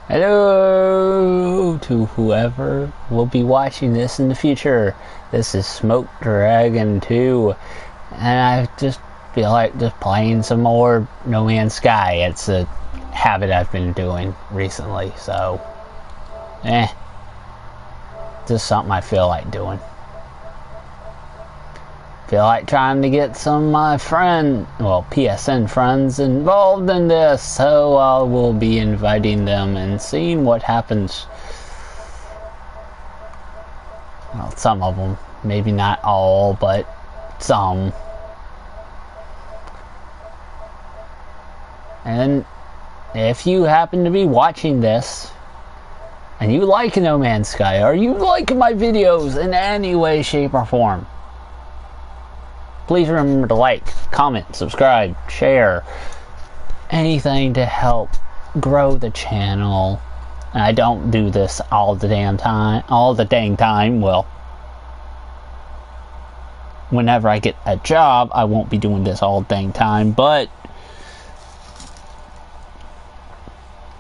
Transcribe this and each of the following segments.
Hello to whoever will be watching this in the future. This is Smoakdragon2, and I just feel like just playing some more No Man's Sky. It's a habit I've been doing recently, so just something I feel like doing. Feel like trying to get some of my PSN friends involved in this, so I will be inviting them and seeing what happens. Well, some of them, maybe not all, but some. And if you happen to be watching this and you like No Man's Sky, or you like my videos in any way, shape, or form, please remember to like, comment, subscribe, share, anything to help grow the channel. And I don't do this all the dang time. Well, whenever I get a job, I won't be doing this all the dang time, but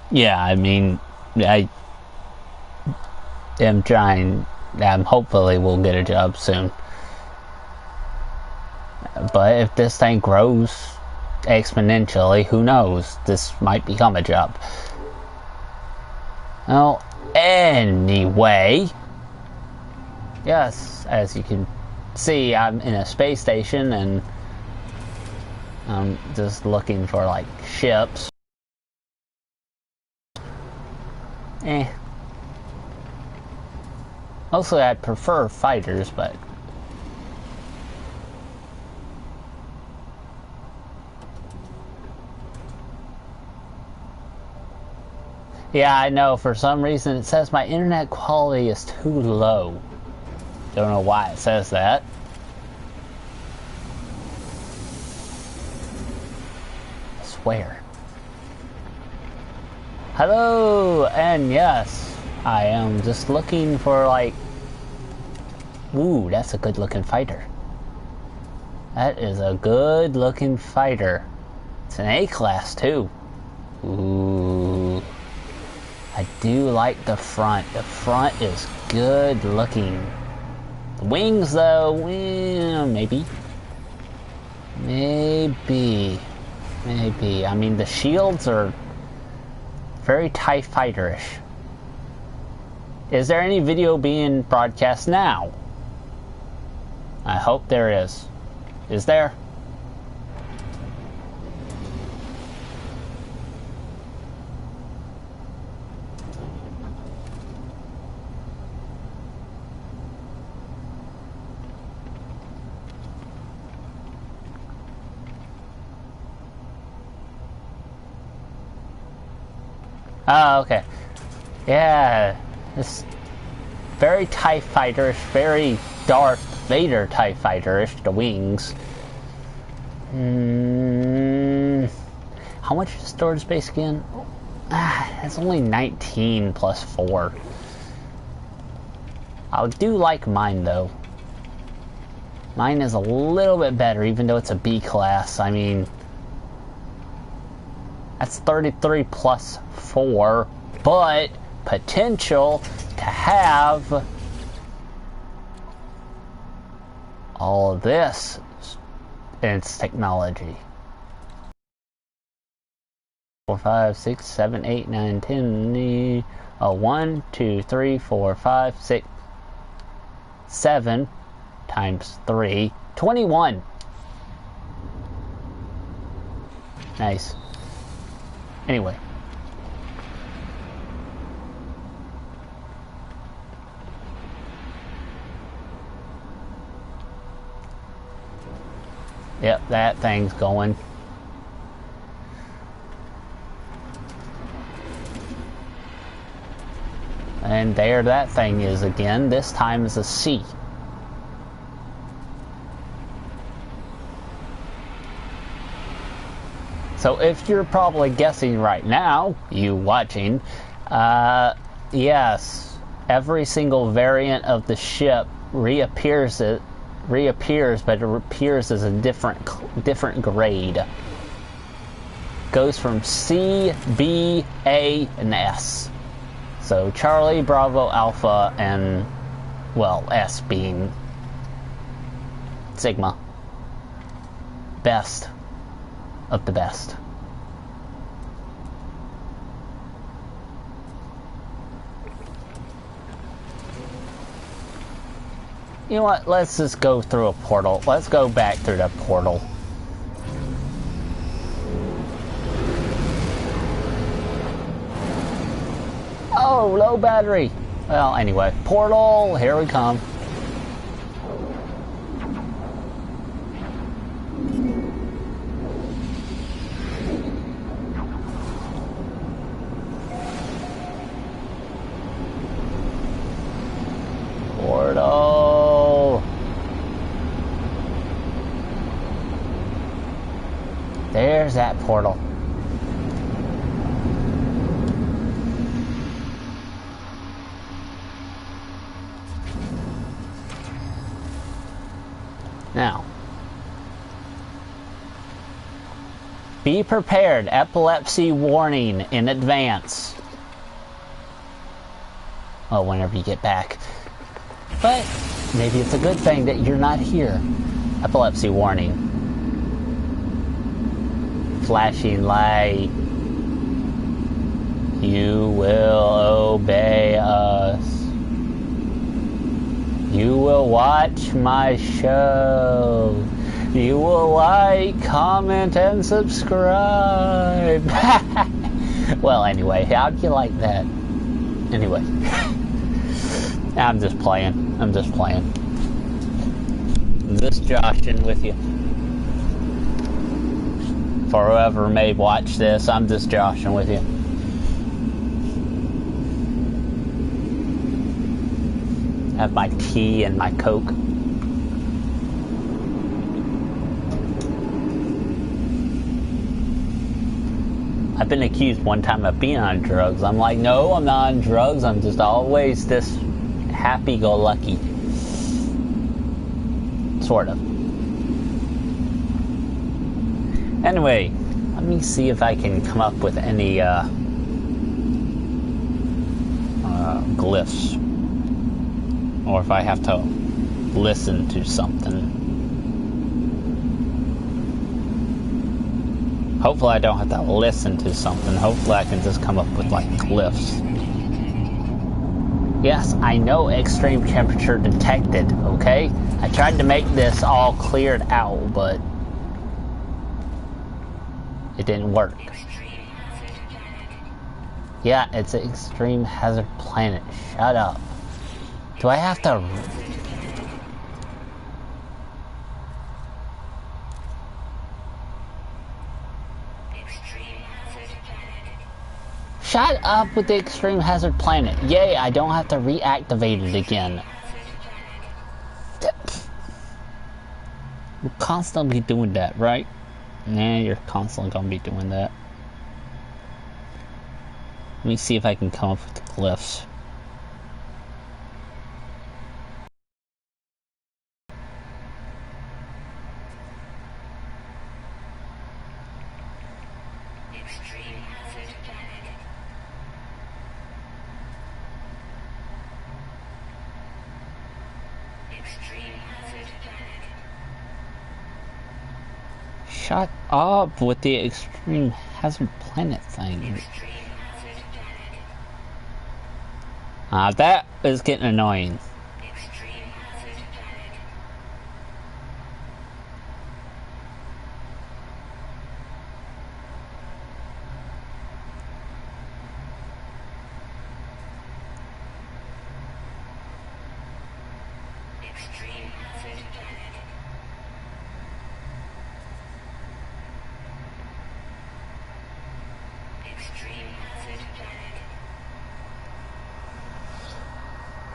yeah, I mean, I am trying, hopefully we'll get a job soon. But if this thing grows exponentially, who knows? This might become a job. Well, anyway, yes, as you can see, I'm in a space station and I'm just looking for like ships. Mostly I'd prefer fighters, but yeah, I know, for some reason it says my internet quality is too low. Don't know why it says that. I swear. Hello, and yes, I am just looking for like... Ooh, that's a good looking fighter. That is a good looking fighter. It's an A-class too. Ooh. I do like the front. The front is good looking. The wings, though, maybe. Maybe. I mean, the shields are very TIE fighter-ish. Is there any video being broadcast now? I hope there is. Is there? Oh, okay. Yeah, it's very TIE fighter-ish, very Darth Vader TIE fighter-ish, the wings. How much is storage space again? It's only 19 plus 4. I do like mine, though. Mine is a little bit better, even though it's a B class. I mean, that's 33 plus 4, but potential to have all of this in its technology. 4, 5, 6, 7, 8, 9, 10. 1, 2, 3, 4, 5, 6, 7 times 3. 21. Nice. Anyway. Yep, that thing's going. And there that thing is again. This time is a C. So if you're probably guessing right now, you watching, yes, every single variant of the ship reappears, but it appears as a different grade. Goes from C, B, A, and S. So Charlie, Bravo, Alpha, and, well, S being Sigma. Best of the best. You know what? Let's just go through a portal. Let's go back through that portal. Oh, low battery. Well, anyway, portal, here we come. Portal. There's that portal. Now, be prepared. Epilepsy warning in advance. Well, whenever you get back. But maybe it's a good thing that you're not here. Epilepsy warning. Flashing light. You will obey us. You will watch my show. You will like, comment, and subscribe. Well, anyway, how'd you like that? Anyway. I'm just playing. I'm just playing. I'm just joshing with you. For whoever may watch this, I'm just joshing with you. Have my tea and my Coke. I've been accused one time of being on drugs. I'm like, no, I'm not on drugs. I'm just always this happy-go-lucky. Sort of. Anyway, let me see if I can come up with any glyphs. Or if I have to listen to something. Hopefully I don't have to listen to something. Hopefully I can just come up with like glyphs. Yes, I know extreme temperature detected, okay? I tried to make this all cleared out, but it didn't work. Yeah, it's an extreme hazard planet. Shut up. Do I have to... Shut up with the extreme hazard planet. Yay, I don't have to reactivate it again. We're constantly doing that, right? Nah, you're constantly gonna be doing that. Let me see if I can come up with the glyphs. Shut up with the extreme hazard planet thing. That is getting annoying.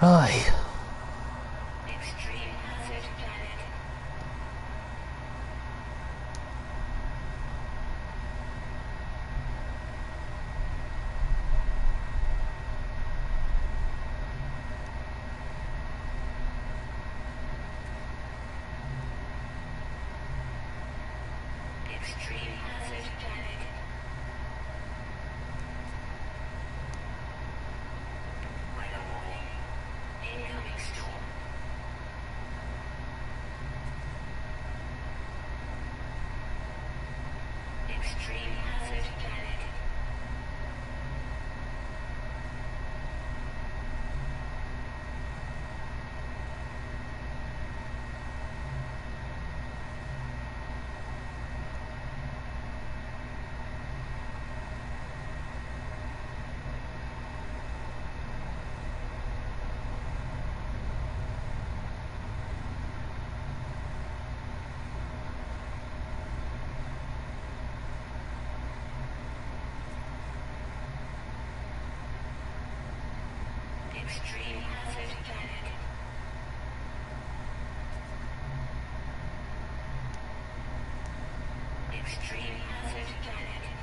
Right. Extreme hazard detected. Extreme hazard detected.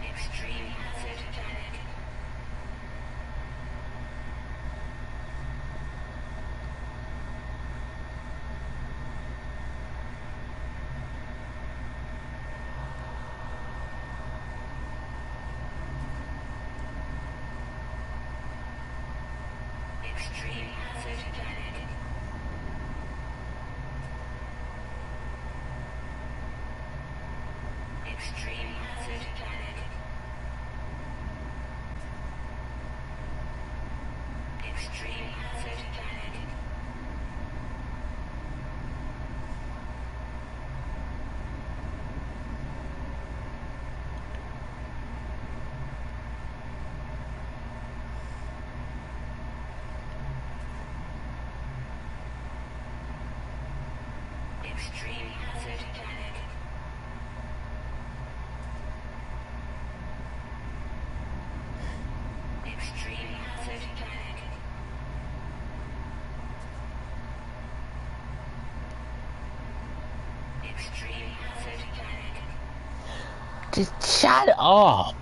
Extreme hazard detected. Extreme hazard detected. Extreme hazard detected. Extreme hazard detected. Extreme hazard detected. Extreme hazard detected. Extreme hazard detected. Just shut up.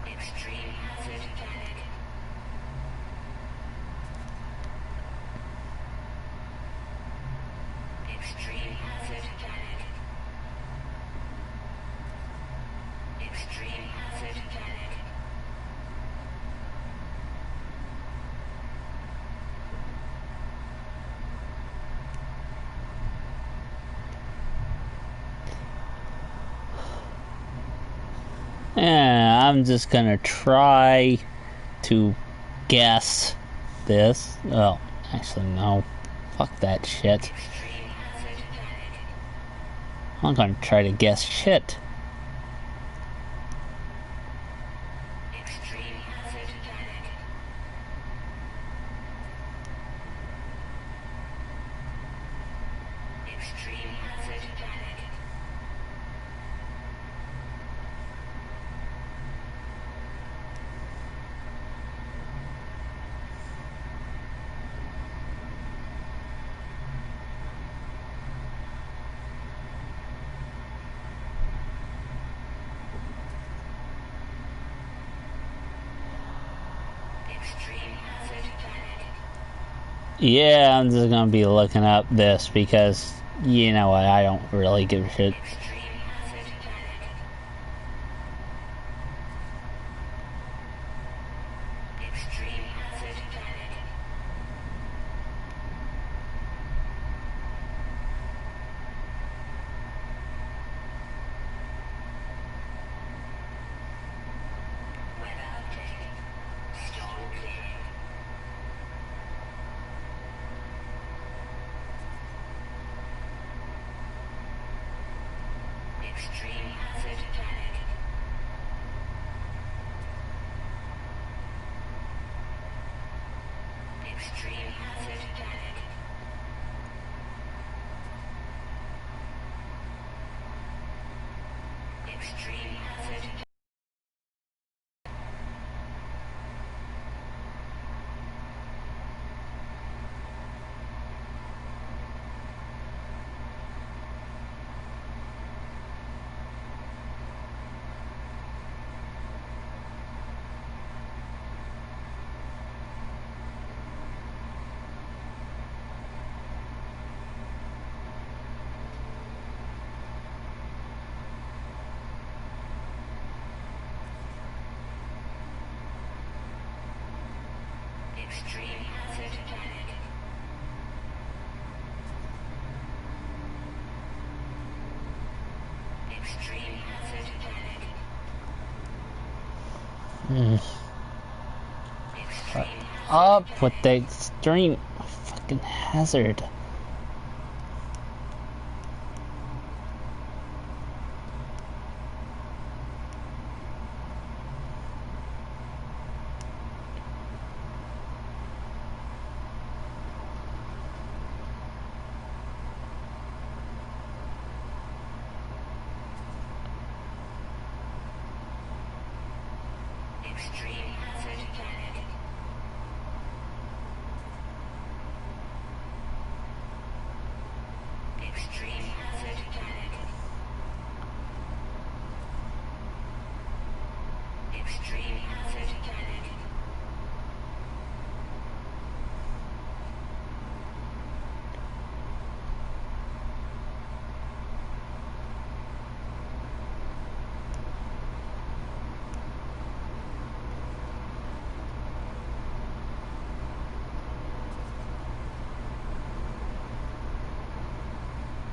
Extreme hazard detected. Extreme hazard detected. Extreme hazard detected. Yeah, I'm just gonna try to guess this. Oh, actually, no. Fuck that shit. Extreme hazard detected. I'm gonna try to guess shit. Extreme hazard detected. Extreme hazard detected. Extreme hazard detected. Yeah, I'm just gonna be looking up this because, you know what, I don't really give a shit. Extreme hazard detected. Extreme hazard detected. Weather update. Storm clearing. Extreme hazard detected. Extreme hazard detected. Extreme hazard detected. Up with the extreme fucking hazard. Extreme hazard panic. Extreme hazard panic. Extreme hazard panic.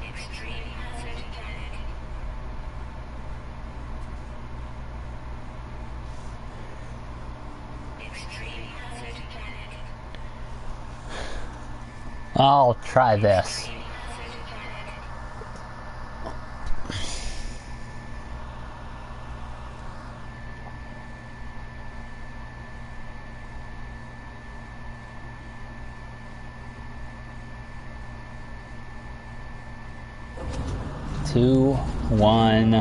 Extreme hazard panic. Extreme hazard panic. I'll try this. Extreme hazard panic. 2, 1.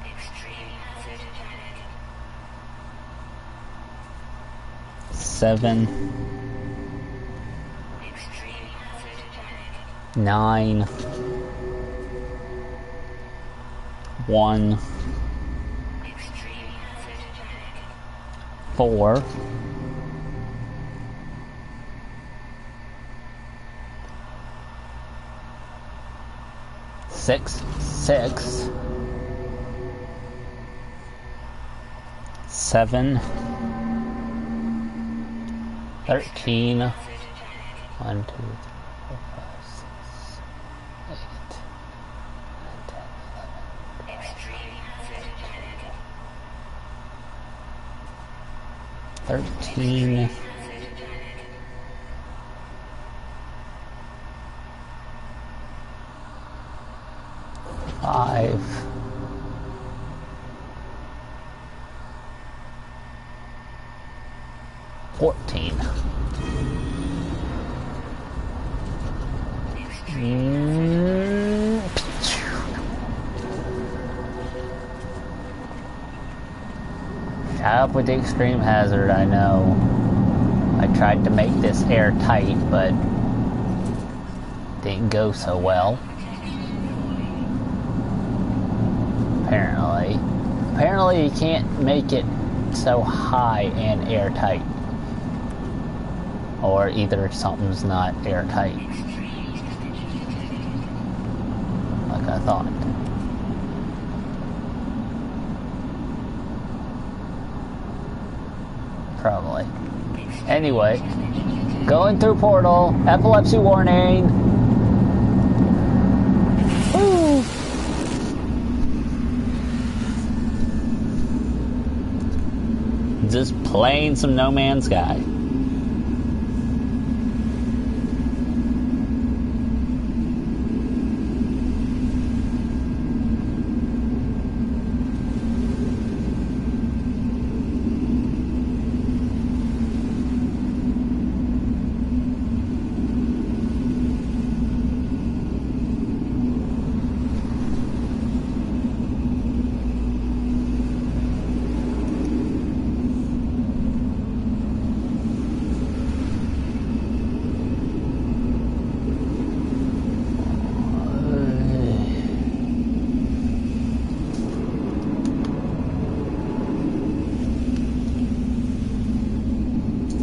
Extreme hazard panic. 7, Extreme hazard panic. 9, 1, Extreme hazard panic. 4, 6, 6, 7, 13, 1, 2, 3, 4, 5, 6, 8, 9, 10, 11, Extreme hazard panic. 13, Hazard panic. 5, 14. Up with the extreme hazard, I know. I tried to make this airtight, but didn't go so well. Apparently. Apparently you can't make it so high and airtight. Or either something's not airtight. Like I thought. Probably. Anyway, going through portal, epilepsy warning. Woo! Just playing some No Man's Sky.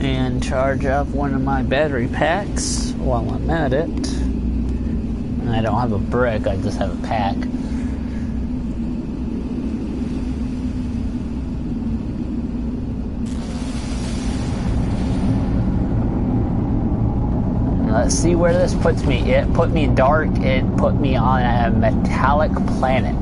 And charge up one of my battery packs while I'm at it. I don't have a brick, I just have a pack. See where this puts me. It put me dark. It put me on a metallic planet.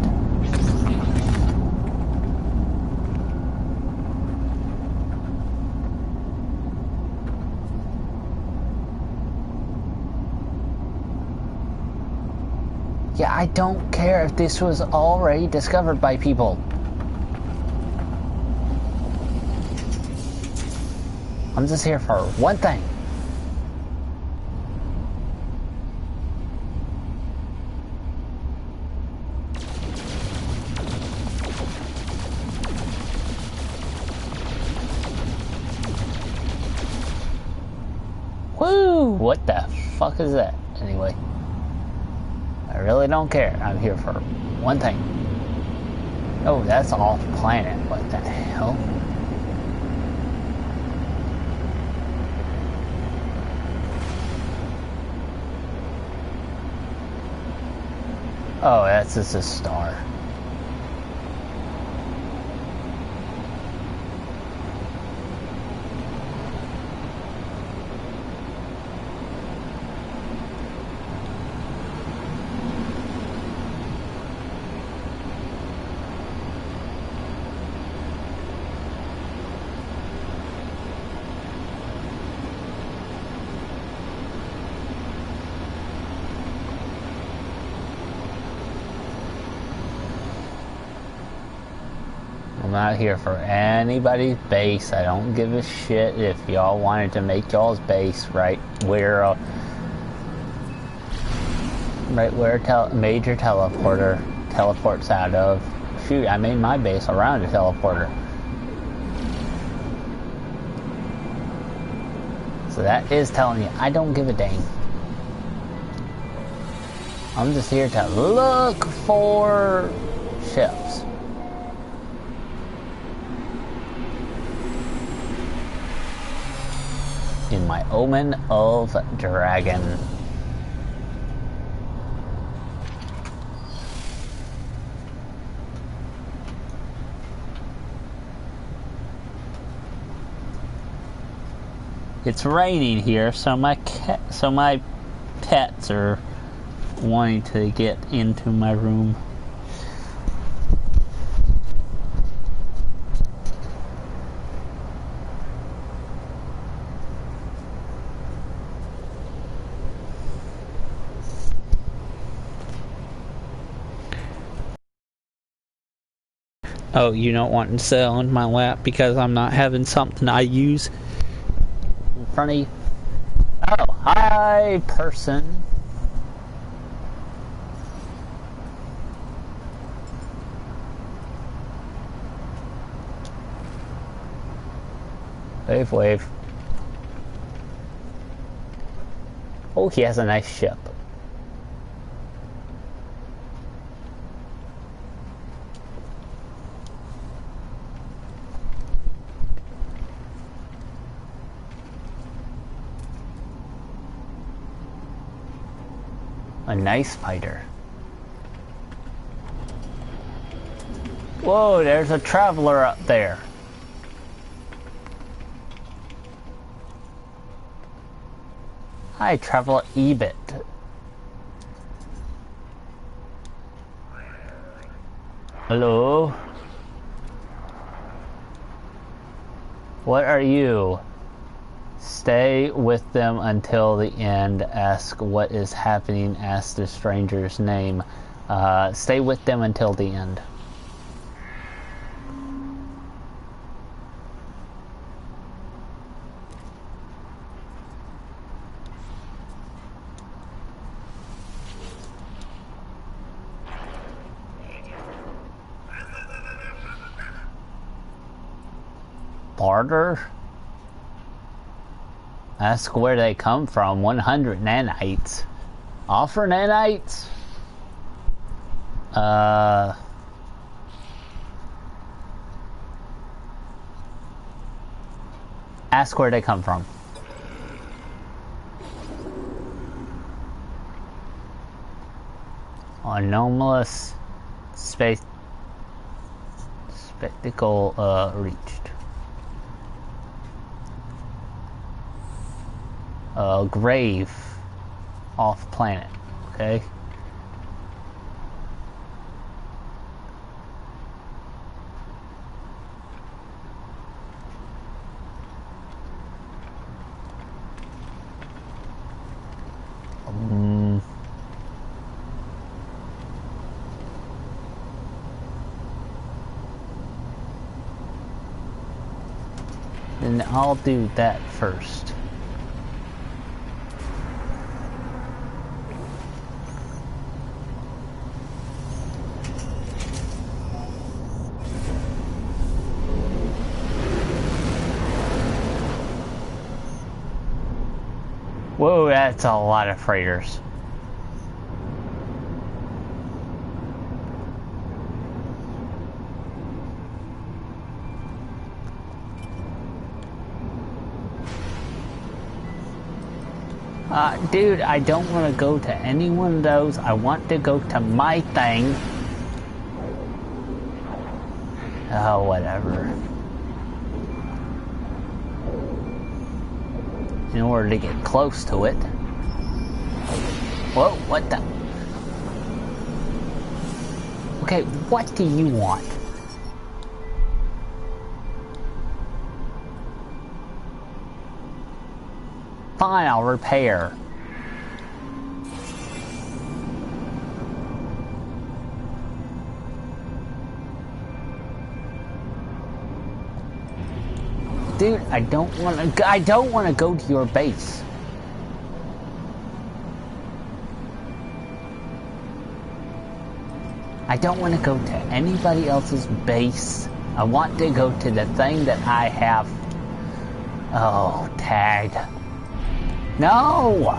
Yeah, I don't care if this was already discovered by people. I'm just here for one thing. Woo! What the fuck is that? Anyway, I really don't care. I'm here for one thing. Oh, that's off planet. What the hell? Oh, that's just a star. I'm not here for anybody's base. I don't give a shit if y'all wanted to make y'all's base right where major teleporter teleports out of. Shoot, I made my base around a teleporter. So that is telling you I don't give a dang. I'm just here to look for ships. In my Omen of Dragon. It's raining here, so my pets are wanting to get into my room. Oh, you don't want to sit on my lap because I'm not having something I use in front of you? Oh, hi, person. Wave, wave. Oh, he has a nice ship. A nice fighter. Whoa, there's a traveler up there. Hi, Traveler Ebit. Hello? What are you? Stay with them until the end. Ask what is happening. Ask the stranger's name. Stay with them until the end. Barter? Ask where they come from. 100 nanites. Offer nanites? Ask where they come from. Anomalous spectacle reached. Grave. off planet, okay? Then I'll do that first. Whoa, that's a lot of freighters. Dude, I don't want to go to any one of those. I want to go to my thing. Oh, whatever. In order to get close to it. Whoa, what the? Okay, what do you want? Fine, I'll repair. Dude, I don't want to go to your base. I don't want to go to anybody else's base. I want to go to the thing that I have. Oh, tag. No!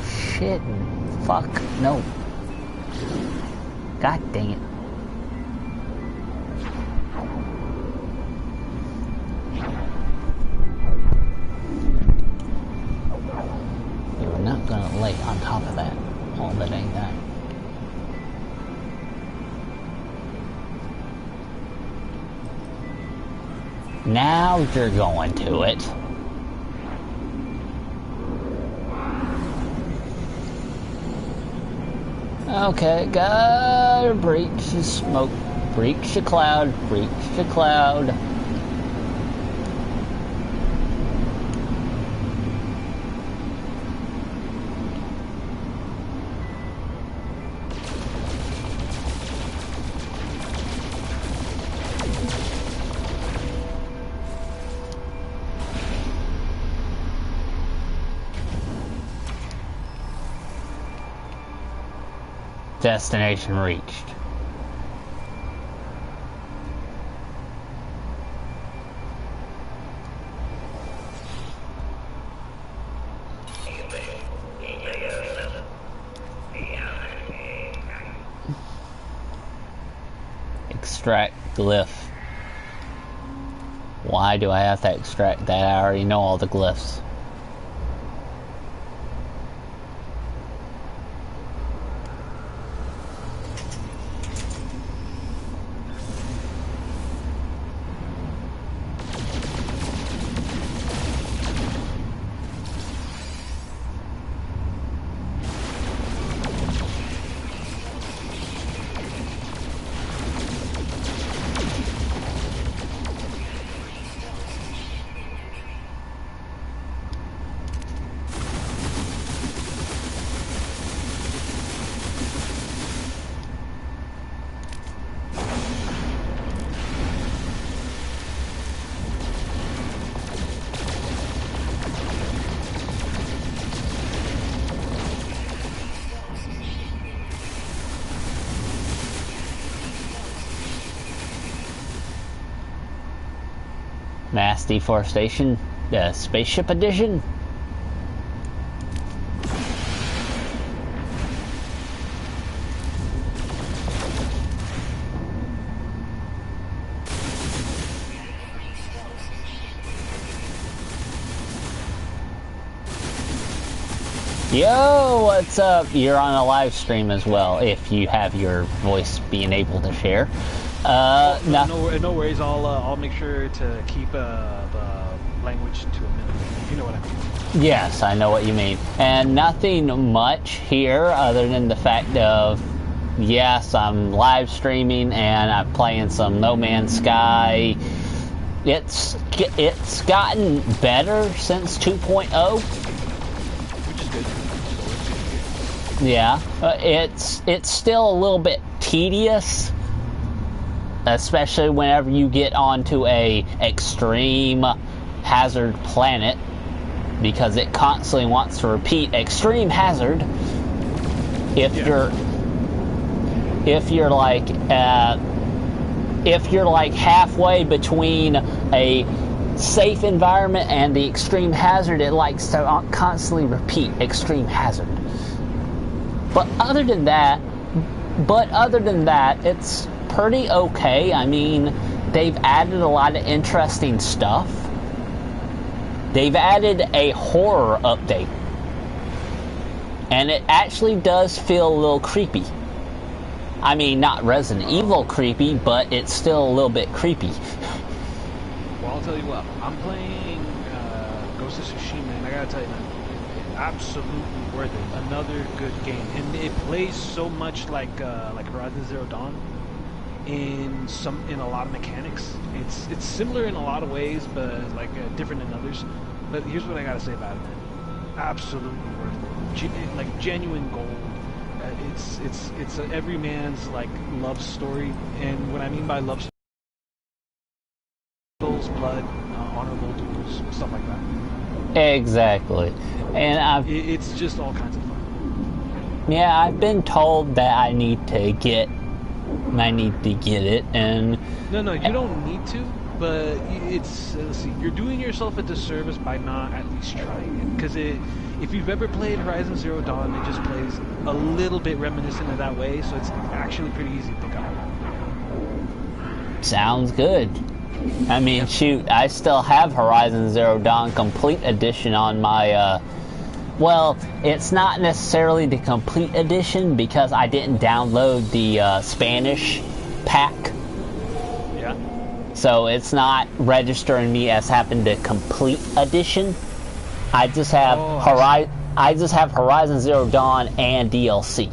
Shit. Fuck. No. God dang it. You're not gonna lay on top of that all the dang time. Now you're going to it. Okay, gotta breach the smoke, breach the cloud, breach the cloud. Destination reached. Extract glyph. Why do I have to extract that? I already know all the glyphs. Mass deforestation, the spaceship edition. Yo, what's up? You're on a live stream as well, if you have your voice being able to share. No worries. I'll make sure to keep the language to a minimum, if you know what I mean. Yes, I know what you mean. And nothing much here other than the fact of, yes, I'm live streaming and I'm playing some No Man's Sky. It's gotten better since 2.0. Which is good. Yeah, it's still a little bit tedious, especially whenever you get onto a extreme hazard planet, because it constantly wants to repeat extreme hazard. If you're like halfway between a safe environment and the extreme hazard, it likes to constantly repeat extreme hazard. But other than that, it's pretty okay. I mean, they've added a lot of interesting stuff. They've added a horror update. And it actually does feel a little creepy. I mean, not Resident Evil creepy, but it's still a little bit creepy. Well, I'll tell you what, I'm playing Ghost of Tsushima, and I gotta tell you, man, absolutely worth it. Another good game, and it plays so much like Horizon Zero Dawn in a lot of mechanics. It's similar in a lot of ways, but like different in others. But here's what I gotta say about it, man. Absolutely worth it. Like genuine gold. It's every man's like love story, and what I mean by love story, blood, honorable duels, stuff like that. Exactly. And it's just all kinds of fun. Yeah, I've been told that I need to get it, and No, you don't need to, but it's let's see, you're doing yourself a disservice by not at least trying it, because if you've ever played Horizon Zero Dawn, it just plays a little bit reminiscent of that way, so it's actually pretty easy to pick up. Sounds good. I mean, shoot, I still have Horizon Zero Dawn Complete Edition on my, well, it's not necessarily the Complete Edition because I didn't download the Spanish pack. Yeah. So it's not registering me as having the Complete Edition. I just have Horizon Zero Dawn and DLC.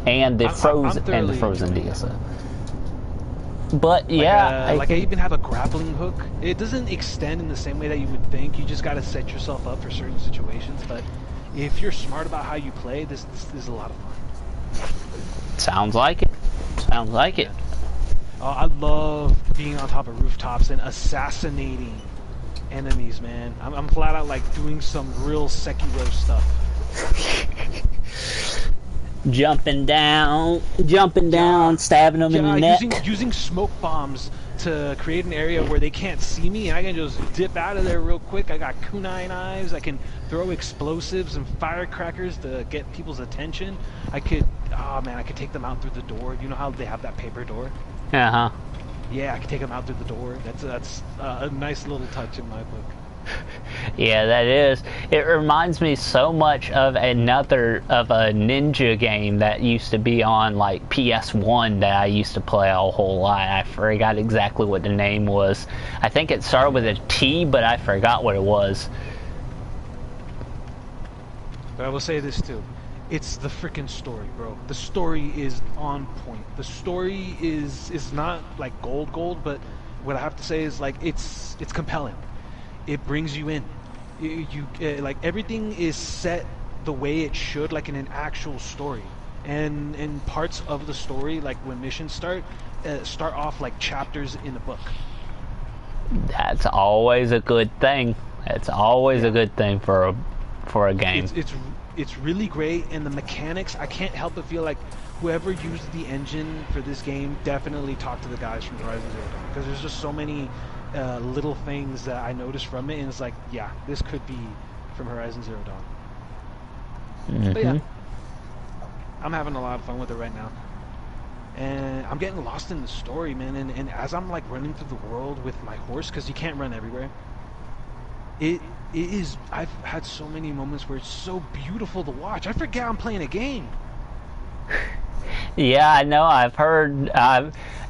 And the Frozen DLC. But yeah, I even have a grappling hook. It doesn't extend in the same way that you would think. You just got to set yourself up for certain situations. But if you're smart about how you play, this is a lot of fun. Sounds like it. Sounds like it. I love being on top of rooftops and assassinating enemies, man. I'm flat out like doing some real Sekiro stuff. Jumping down, stabbing them in the neck. Using smoke bombs to create an area where they can't see me, and I can just dip out of there real quick. I got kunai knives. I can throw explosives and firecrackers to get people's attention. I could take them out through the door. You know how they have that paper door? Uh-huh. Yeah, I can take them out through the door. That's a nice little touch in my book. Yeah, that is. It reminds me so much of a ninja game that used to be on like PS1 that I used to play a whole lot. I forgot exactly what the name was. I think it started with a T, but I forgot what it was. But I will say this too. It's the freaking story, bro. The story is on point. The story is not like gold, but what I have to say is like it's compelling. It brings you in. You like everything is set the way it should, like in an actual story. And parts of the story, like when missions start off like chapters in a book. That's always a good thing. It's always a good thing for a game. It's really great, and the mechanics, I can't help but feel like whoever used the engine for this game definitely talked to the guys from Horizon Zero Dawn, because there's just so many little things that I noticed from it, and it's like, yeah, this could be from Horizon Zero Dawn. Mm-hmm. But yeah, I'm having a lot of fun with it right now, and I'm getting lost in the story, man. And as I'm like running through the world with my horse, because you can't run everywhere, it is. I've had so many moments where it's so beautiful to watch. I forget I'm playing a game. Yeah, I know. I've heard.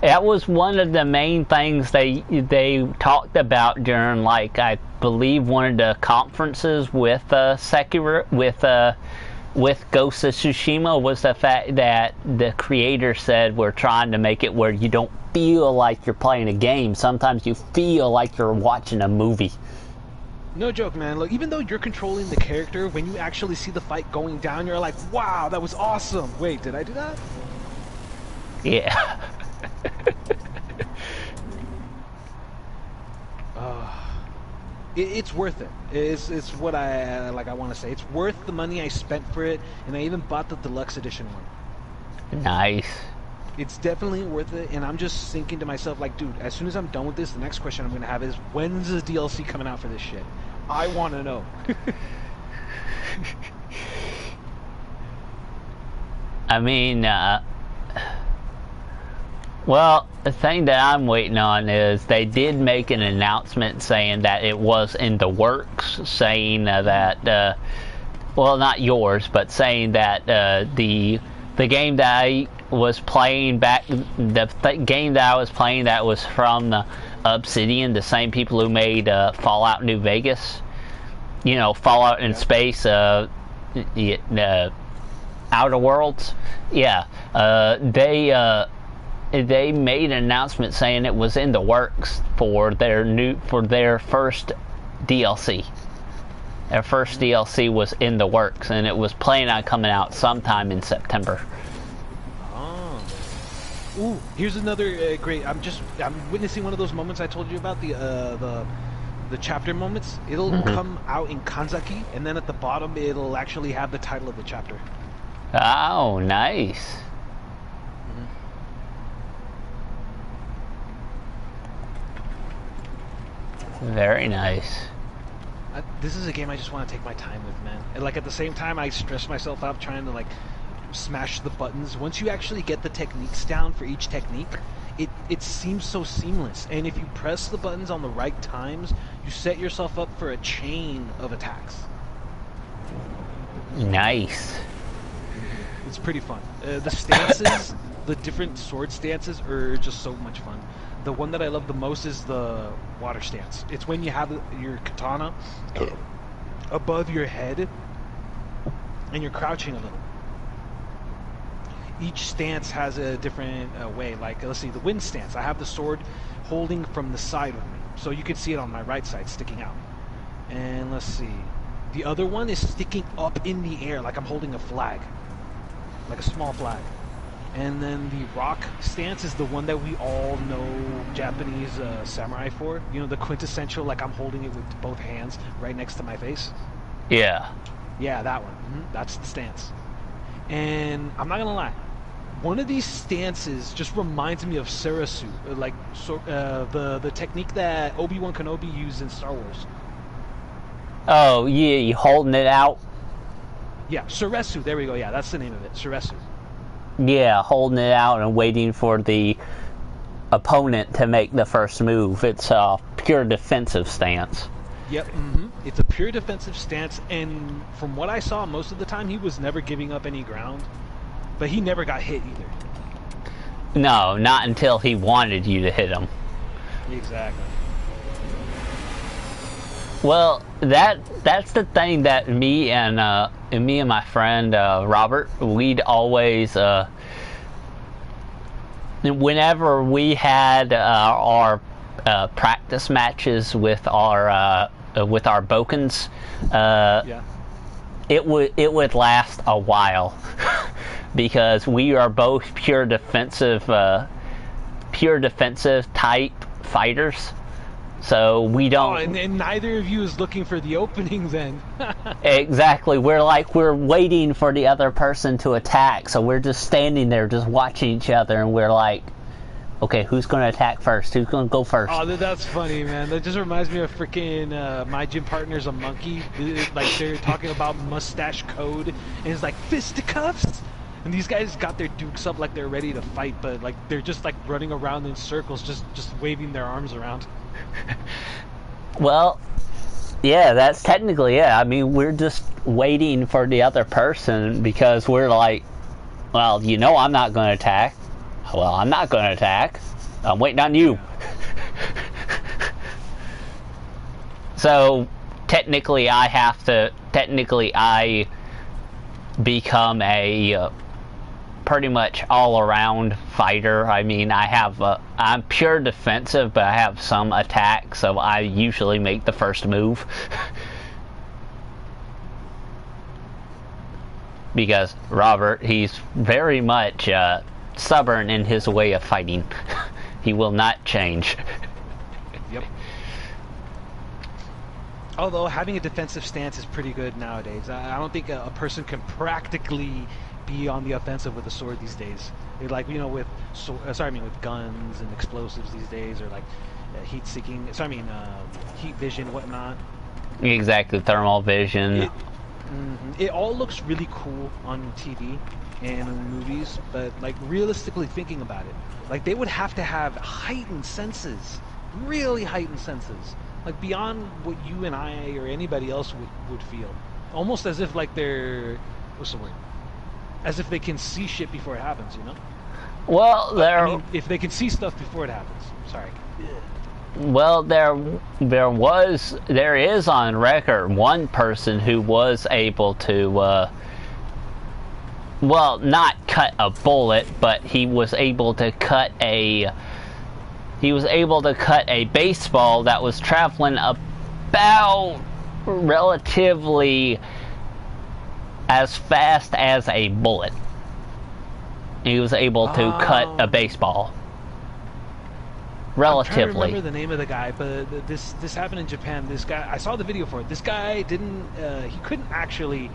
That was one of the main things they talked about during, like, I believe one of the conferences with Sekiro, with Ghost of Tsushima, was the fact that the creator said we're trying to make it where you don't feel like you're playing a game. Sometimes you feel like you're watching a movie. No joke, man. Look, even though you're controlling the character, when you actually see the fight going down, you're like, wow, that was awesome. Wait, did I do that? Yeah. It's worth it. It's what I want to say. It's worth the money I spent for it, and I even bought the deluxe edition one. Nice. It's definitely worth it, and I'm just thinking to myself, like, dude, as soon as I'm done with this, the next question I'm going to have is, when's the DLC coming out for this shit? I want to know. I mean, well, the thing that I'm waiting on is they did make an announcement saying that it was in the works, saying that, well, not yours, but saying that the game that I was playing back, the game that I was playing that was from Obsidian, the same people who made Fallout New Vegas, you know, Fallout in Space, Outer Worlds, yeah, they made an announcement saying it was in the works for their first DLC. Their first DLC was in the works, and it was planning on coming out sometime in September. Oh. Ooh, here's another great. I'm witnessing one of those moments I told you about, the chapter moments. It'll come out in Kanzaki, and then at the bottom it'll actually have the title of the chapter. Oh, nice. Very nice. This is a game I just want to take my time with, man. And like at the same time, I stress myself out trying to like smash the buttons. Once you actually get the techniques down for each technique, it seems so seamless. And if you press the buttons on the right times, you set yourself up for a chain of attacks. Nice. It's pretty fun. The stances, the different sword stances are just so much fun. The one that I love the most is the water stance. It's when you have your katana above your head and you're crouching a little. Each stance has a different way. Like, let's see, the wind stance. I have the sword holding from the side of me, so you can see it on my right side sticking out. And let's see, the other one is sticking up in the air like I'm holding a flag, like a small flag. And then the rock stance is the one that we all know Japanese samurai for. You know, the quintessential, like I'm holding it with both hands right next to my face. Yeah. Yeah, that one. That's the stance. And I'm not gonna lie, one of these stances just reminds me of Sarasu, like the technique that Obi-Wan Kenobi used in Star Wars. Oh, yeah, you holding it out? Yeah, Sarasu, there we go. Yeah, that's the name of it, Sarasu. Yeah, holding it out and waiting for the opponent to make the first move. It's a pure defensive stance. Yep, it's a pure defensive stance, and from what I saw, most of the time he was never giving up any ground, but he never got hit either. No, not until he wanted you to hit him. Exactly. Well, that's the thing that me and my friend Robert, we'd always whenever we had our practice matches with our Bokens, it would last a while because we are both pure defensive type fighters. So we don't. Oh, and neither of you is looking for the opening then. Exactly. We're waiting for the other person to attack. So we're just standing there, just watching each other, and we're like, okay, who's going to attack first? Who's going to go first? Oh, that's funny, man. That just reminds me of freaking my gym partner's a monkey. Like they're talking about mustache code, and it's like fisticuffs. And these guys got their dukes up like they're ready to fight, but like they're just like running around in circles, just waving their arms around. Well, yeah, that's technically, yeah. I mean, we're just waiting for the other person because we're like, well, you know I'm not going to attack. Well, I'm not going to attack. I'm waiting on you. So, technically I become a pretty much all-around fighter. I mean, I'm pure defensive, but I have some attack, so I usually make the first move. Because Robert, he's very much stubborn in his way of fighting. He will not change. Yep. Although having a defensive stance is pretty good nowadays. I don't think a person can practically be on the offensive with a sword these days. They're like, you know, with with guns and explosives these days, or like heat-seeking. Heat vision, whatnot. Exactly, thermal vision. It all looks really cool on TV and in movies, but like realistically thinking about it, like they would have to have heightened senses, really heightened senses, like beyond what you and I or anybody else would feel. Almost as if like they're, what's the word? As if they can see shit before it happens, you know? Well, if they can see stuff before it happens. Sorry. Well, there is on record one person who was able to, not cut a bullet, but he was able to cut a baseball that was traveling about relatively as fast as a bullet. He was able to cut a baseball. Relatively. I'm trying to remember the name of the guy, but this happened in Japan. This guy, I saw the video for it. This guy he couldn't actually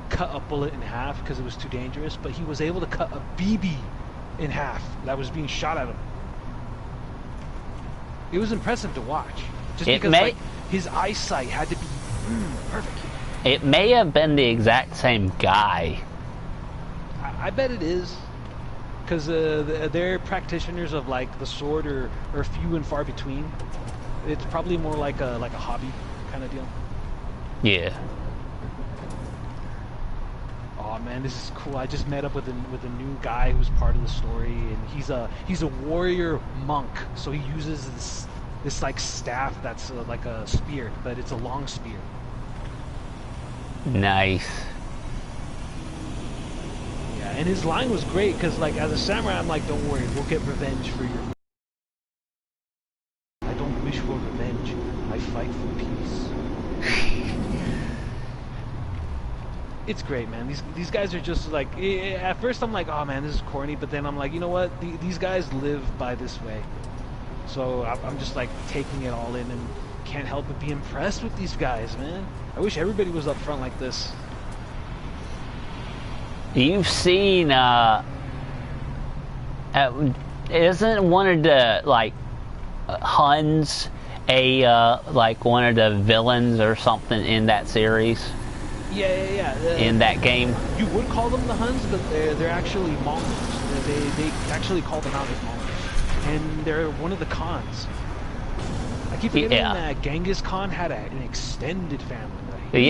cut a bullet in half because it was too dangerous, but he was able to cut a BB in half that was being shot at him. It was impressive to watch, just because his eyesight had to be perfect. It may have been the exact same guy. I bet it is. Because they're practitioners of like the sword are few and far between. It's probably more like a hobby kind of deal. Yeah. Oh man, this is cool. I just met up with a new guy who's part of the story, and he's a warrior monk. So he uses this like staff that's like a spear, but it's a long spear. Nice. And his line was great because, like, as a samurai, I'm like, don't worry, we'll get revenge for your. I don't wish for revenge. I fight for peace. It's great, man. These guys are just like. At first, I'm like, oh man, this is corny, but then I'm like, you know what? These guys live by this way. So I'm just like taking it all in and can't help but be impressed with these guys, man. I wish everybody was up front like this. You've seen, isn't one of the, like, Huns like one of the villains or something in that series? Yeah. In that game? You would call them the Huns, but they're actually Mongols. They actually call them out as Mongols. And they're one of the Khans. I keep forgetting that Genghis Khan had an extended family. He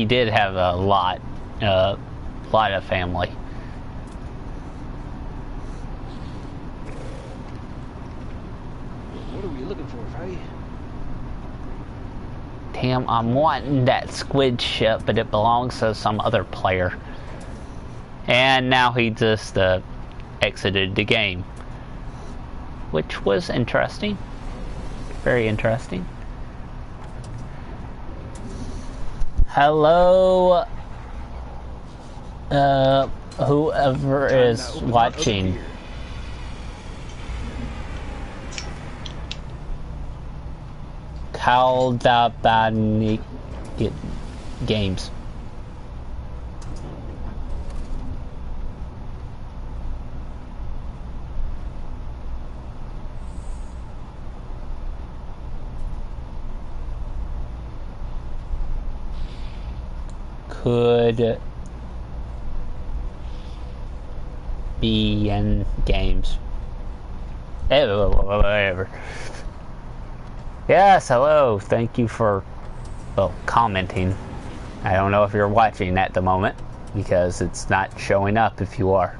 did have a lot of family. What are we looking for, Fatty? Damn, I'm wanting that squid ship, but it belongs to some other player. And now he just exited the game, which was interesting. Very interesting. Hello, whoever is watching. Kaldabani Games. Could be in games. Whatever. Yes, hello. Thank you for, commenting. I don't know if you're watching at the moment. because it's not showing up if you are.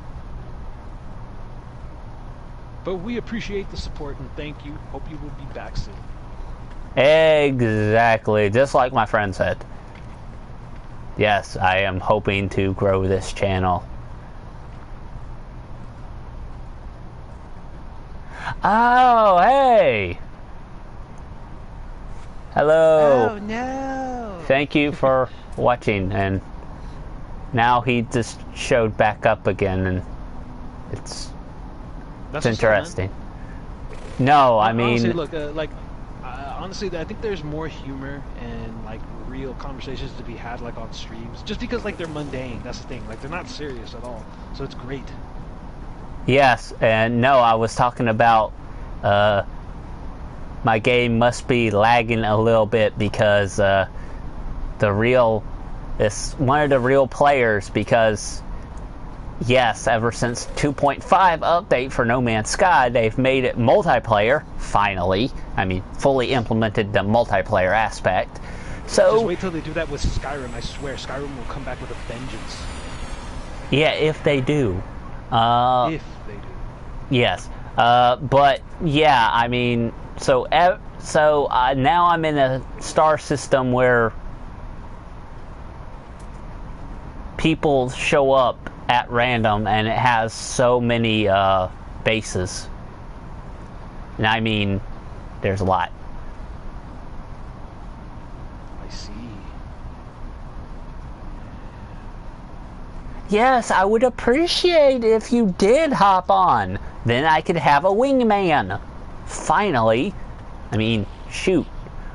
But we appreciate the support and thank you. Hope you will be back soon. Exactly, just like my friend said. Yes, I am hoping to grow this channel. Oh, hey! Hello! Oh, no! Thank you for watching, and now he just showed back up again, and it's interesting. No, I mean... Honestly, look, honestly, I think there's more humor and, like, real conversations to be had, like, on streams. Just because, like, they're mundane, that's the thing. Like, they're not serious at all. So it's great. Yes, and no, I was talking about, my game must be lagging a little bit because, it's one of the real players, because, yes, ever since 2.5 update for No Man's Sky, they've made it multiplayer, finally. I mean, fully implemented the multiplayer aspect. So just wait till they do that with Skyrim. I swear, Skyrim will come back with a vengeance. Yeah, if they do. If they do. Yes. But, yeah, I mean, so now I'm in a star system where people show up at random, and it has so many bases. And I mean, there's a lot. I see. Yes, I would appreciate if you did hop on. Then I could have a wingman. Finally. I mean, shoot.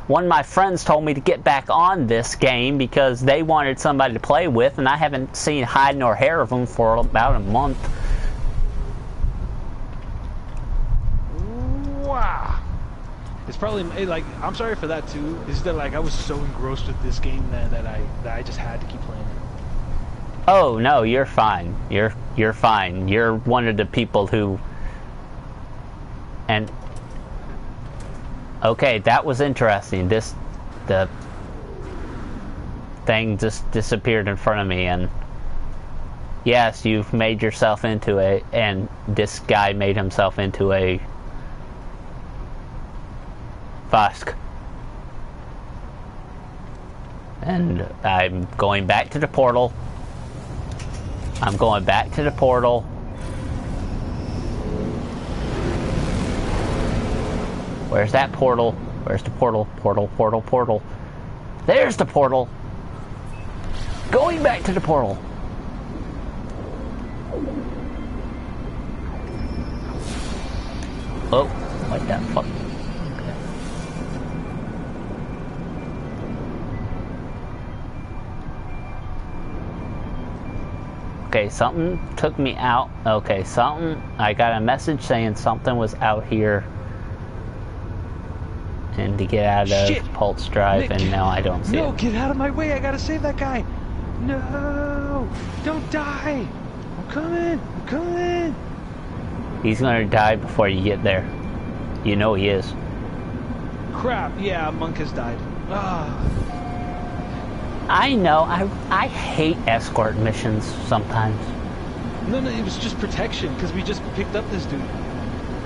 One of my friends told me to get back on this game because they wanted somebody to play with, and I haven't seen hide nor hair of them for about a month. Wow. It's probably, like, I'm sorry for that too. It's that, like, I was so engrossed with this game that I just had to keep playing it. Oh, no, you're fine. You're fine. You're one of the people who... And... Okay, that was interesting. The thing just disappeared in front of me, and... Yes, you've made yourself into a... And this guy made himself into a... Fusk. And I'm going back to the portal. I'm going back to the portal. Where's that portal? Where's the portal? Portal. There's the portal. Going back to the portal. Oh, what the fuck? Okay, something took me out. Okay, I got a message saying something was out here. And to get out of Shit! Pulse Drive, Nick, and now I don't see it. No, get out of my way! I gotta save that guy! No! Don't die! I'm coming! He's gonna die before you get there. You know he is. Crap, yeah, Monk has died. Ah. I know, I hate escort missions sometimes. No, it was just protection, because we just picked up this dude.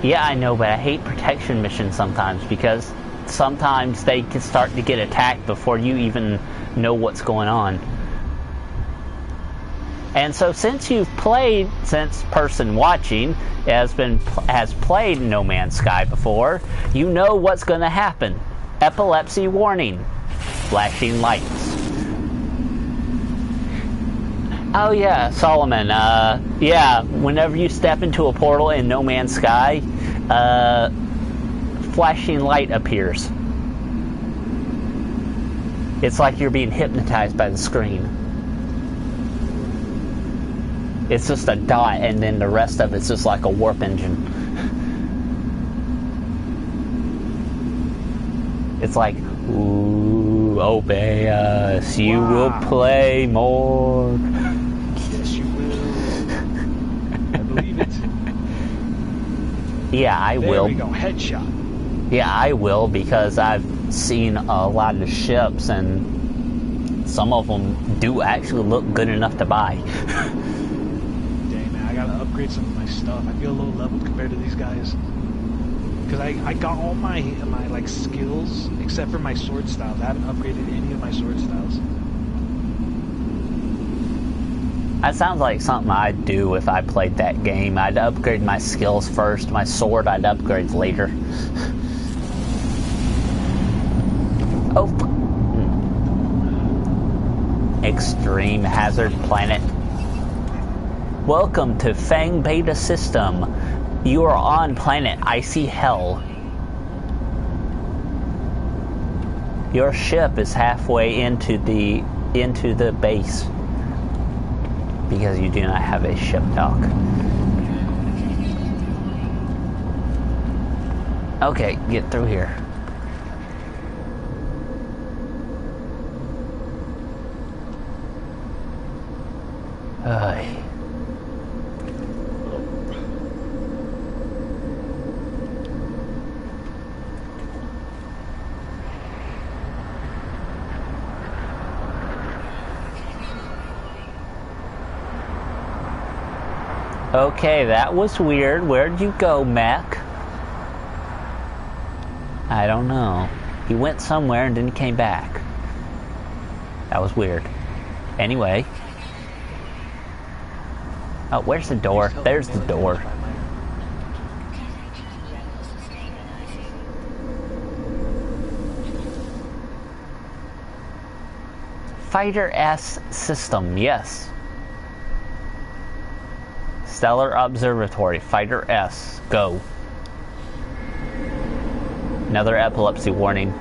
Yeah, I know, but I hate protection missions sometimes, because sometimes they can start to get attacked before you even know what's going on. And so since person watching has played No Man's Sky before, you know what's going to happen. Epilepsy warning. Flashing lights. Oh yeah, Solomon, yeah, whenever you step into a portal in No Man's Sky, flashing light appears. It's like you're being hypnotized by the screen. It's just a dot, and then the rest of it's just like a warp engine. It's like, ooh, obey us, you will play more. Yes, you will. I believe it. Yeah, I will. There we go, headshot. Yeah, I will, because I've seen a lot of ships, and some of them do actually look good enough to buy. Dang, man, I gotta upgrade some of my stuff. I feel low leveled compared to these guys. Because I got all my like skills except for my sword styles. I haven't upgraded any of my sword styles. That sounds like something I'd do if I played that game. I'd upgrade my skills first. My sword I'd upgrade later. Oh, Extreme Hazard Planet. Welcome to Fang Beta System. You are on planet Icy Hell. Your ship is halfway into the base because you do not have a ship dock. Okay, get through here. Okay, that was weird. Where'd you go, Mac? I don't know. He went somewhere and then he came back. That was weird. Anyway. Oh, where's the door? There's the door. Fighter S system, yes. Stellar Observatory, Fighter S, go. Another epilepsy warning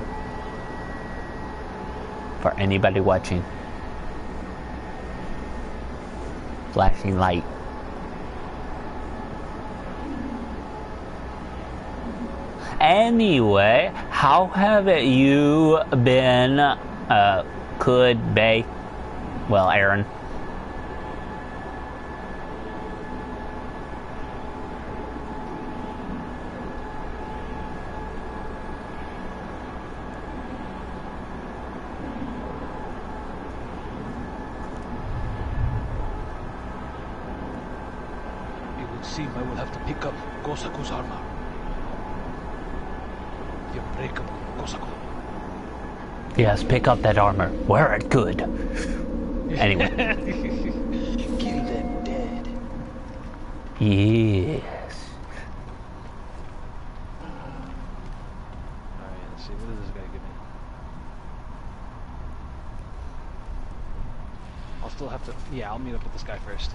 for anybody watching. Flashing light. Anyway, how have you been, well, Aaron? I will have to pick up Gosaku's armor. The unbreakable Gosaku. Yes, pick up that armor. Wear it good. Anyway. Kill them dead. Yes. Alright, let's see. What does this guy give me? I'll still have to... Yeah, I'll meet up with this guy first.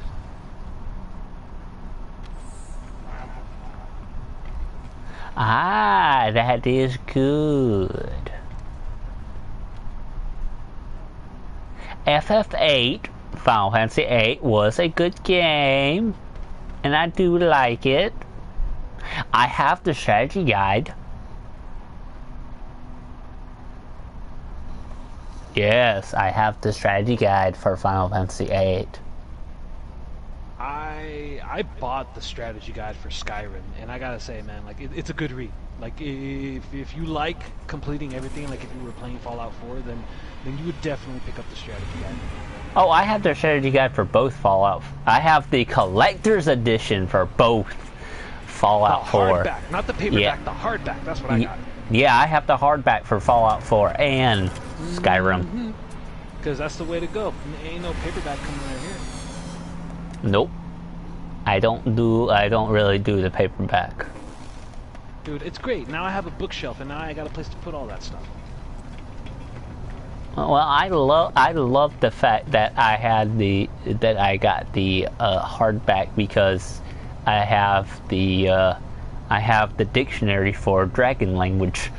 Ah, that is good. FF8, Final Fantasy 8, was a good game, and I do like it. I have the strategy guide. Yes, I have the strategy guide for Final Fantasy 8. I bought the strategy guide for Skyrim, and I gotta say, man, like it's a good read. Like if you like completing everything, like if you were playing Fallout 4, then you would definitely pick up the strategy guide. Oh, I have the strategy guide for both Fallout. I have the collector's edition for both Fallout 4. Hardback, not the paperback, Yeah. the hardback. That's what I got. Yeah, I have the hardback for Fallout 4 and Skyrim. Because that's the way to go. Ain't no paperback coming right here. Nope. I don't really do the paperback. Dude, it's great. Now I have a bookshelf, and now I got a place to put all that stuff. Well, I love the fact that I got the hardback because I have the dictionary for dragon language.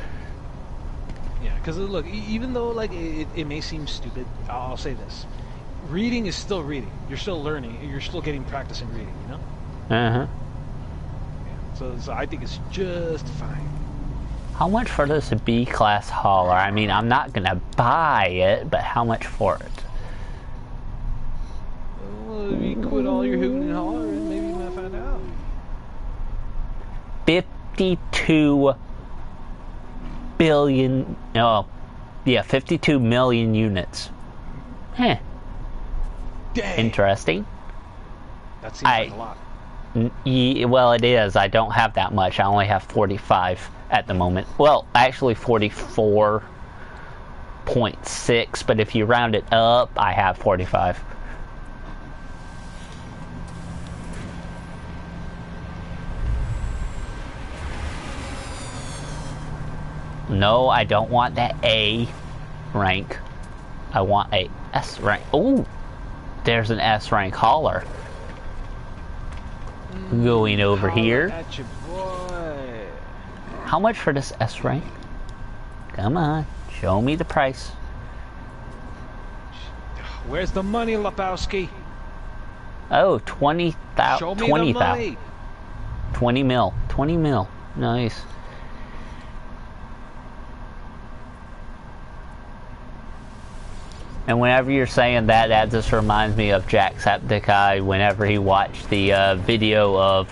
Yeah, because look, even though like it may seem stupid, I'll say this: reading is still reading. You're still learning. You're still getting practice in reading. You know. Yeah, so I think it's just fine. How much for this B-class hauler? I mean, I'm not gonna buy it, but how much for it? Well, if you quit all your hooting and hollering, maybe you might find out. 52 billion. Oh, yeah, 52 million units. Huh. Dang. Interesting. That seems like a lot. Well, it is. I don't have that much. I only have 45 at the moment. Well, actually 44.6, but if you round it up, I have 45. No, I don't want that A rank. I want a S rank. Ooh, there's an S rank hauler. Going over here. At your boy. How much for this S rank? Come on, show me the price. Where's the money, Lebowski? Oh, 20,000. Show me 20, the money. 20 mil. 20 mil. Nice. And whenever you're saying that, that just reminds me of Jacksepticeye whenever he watched the video of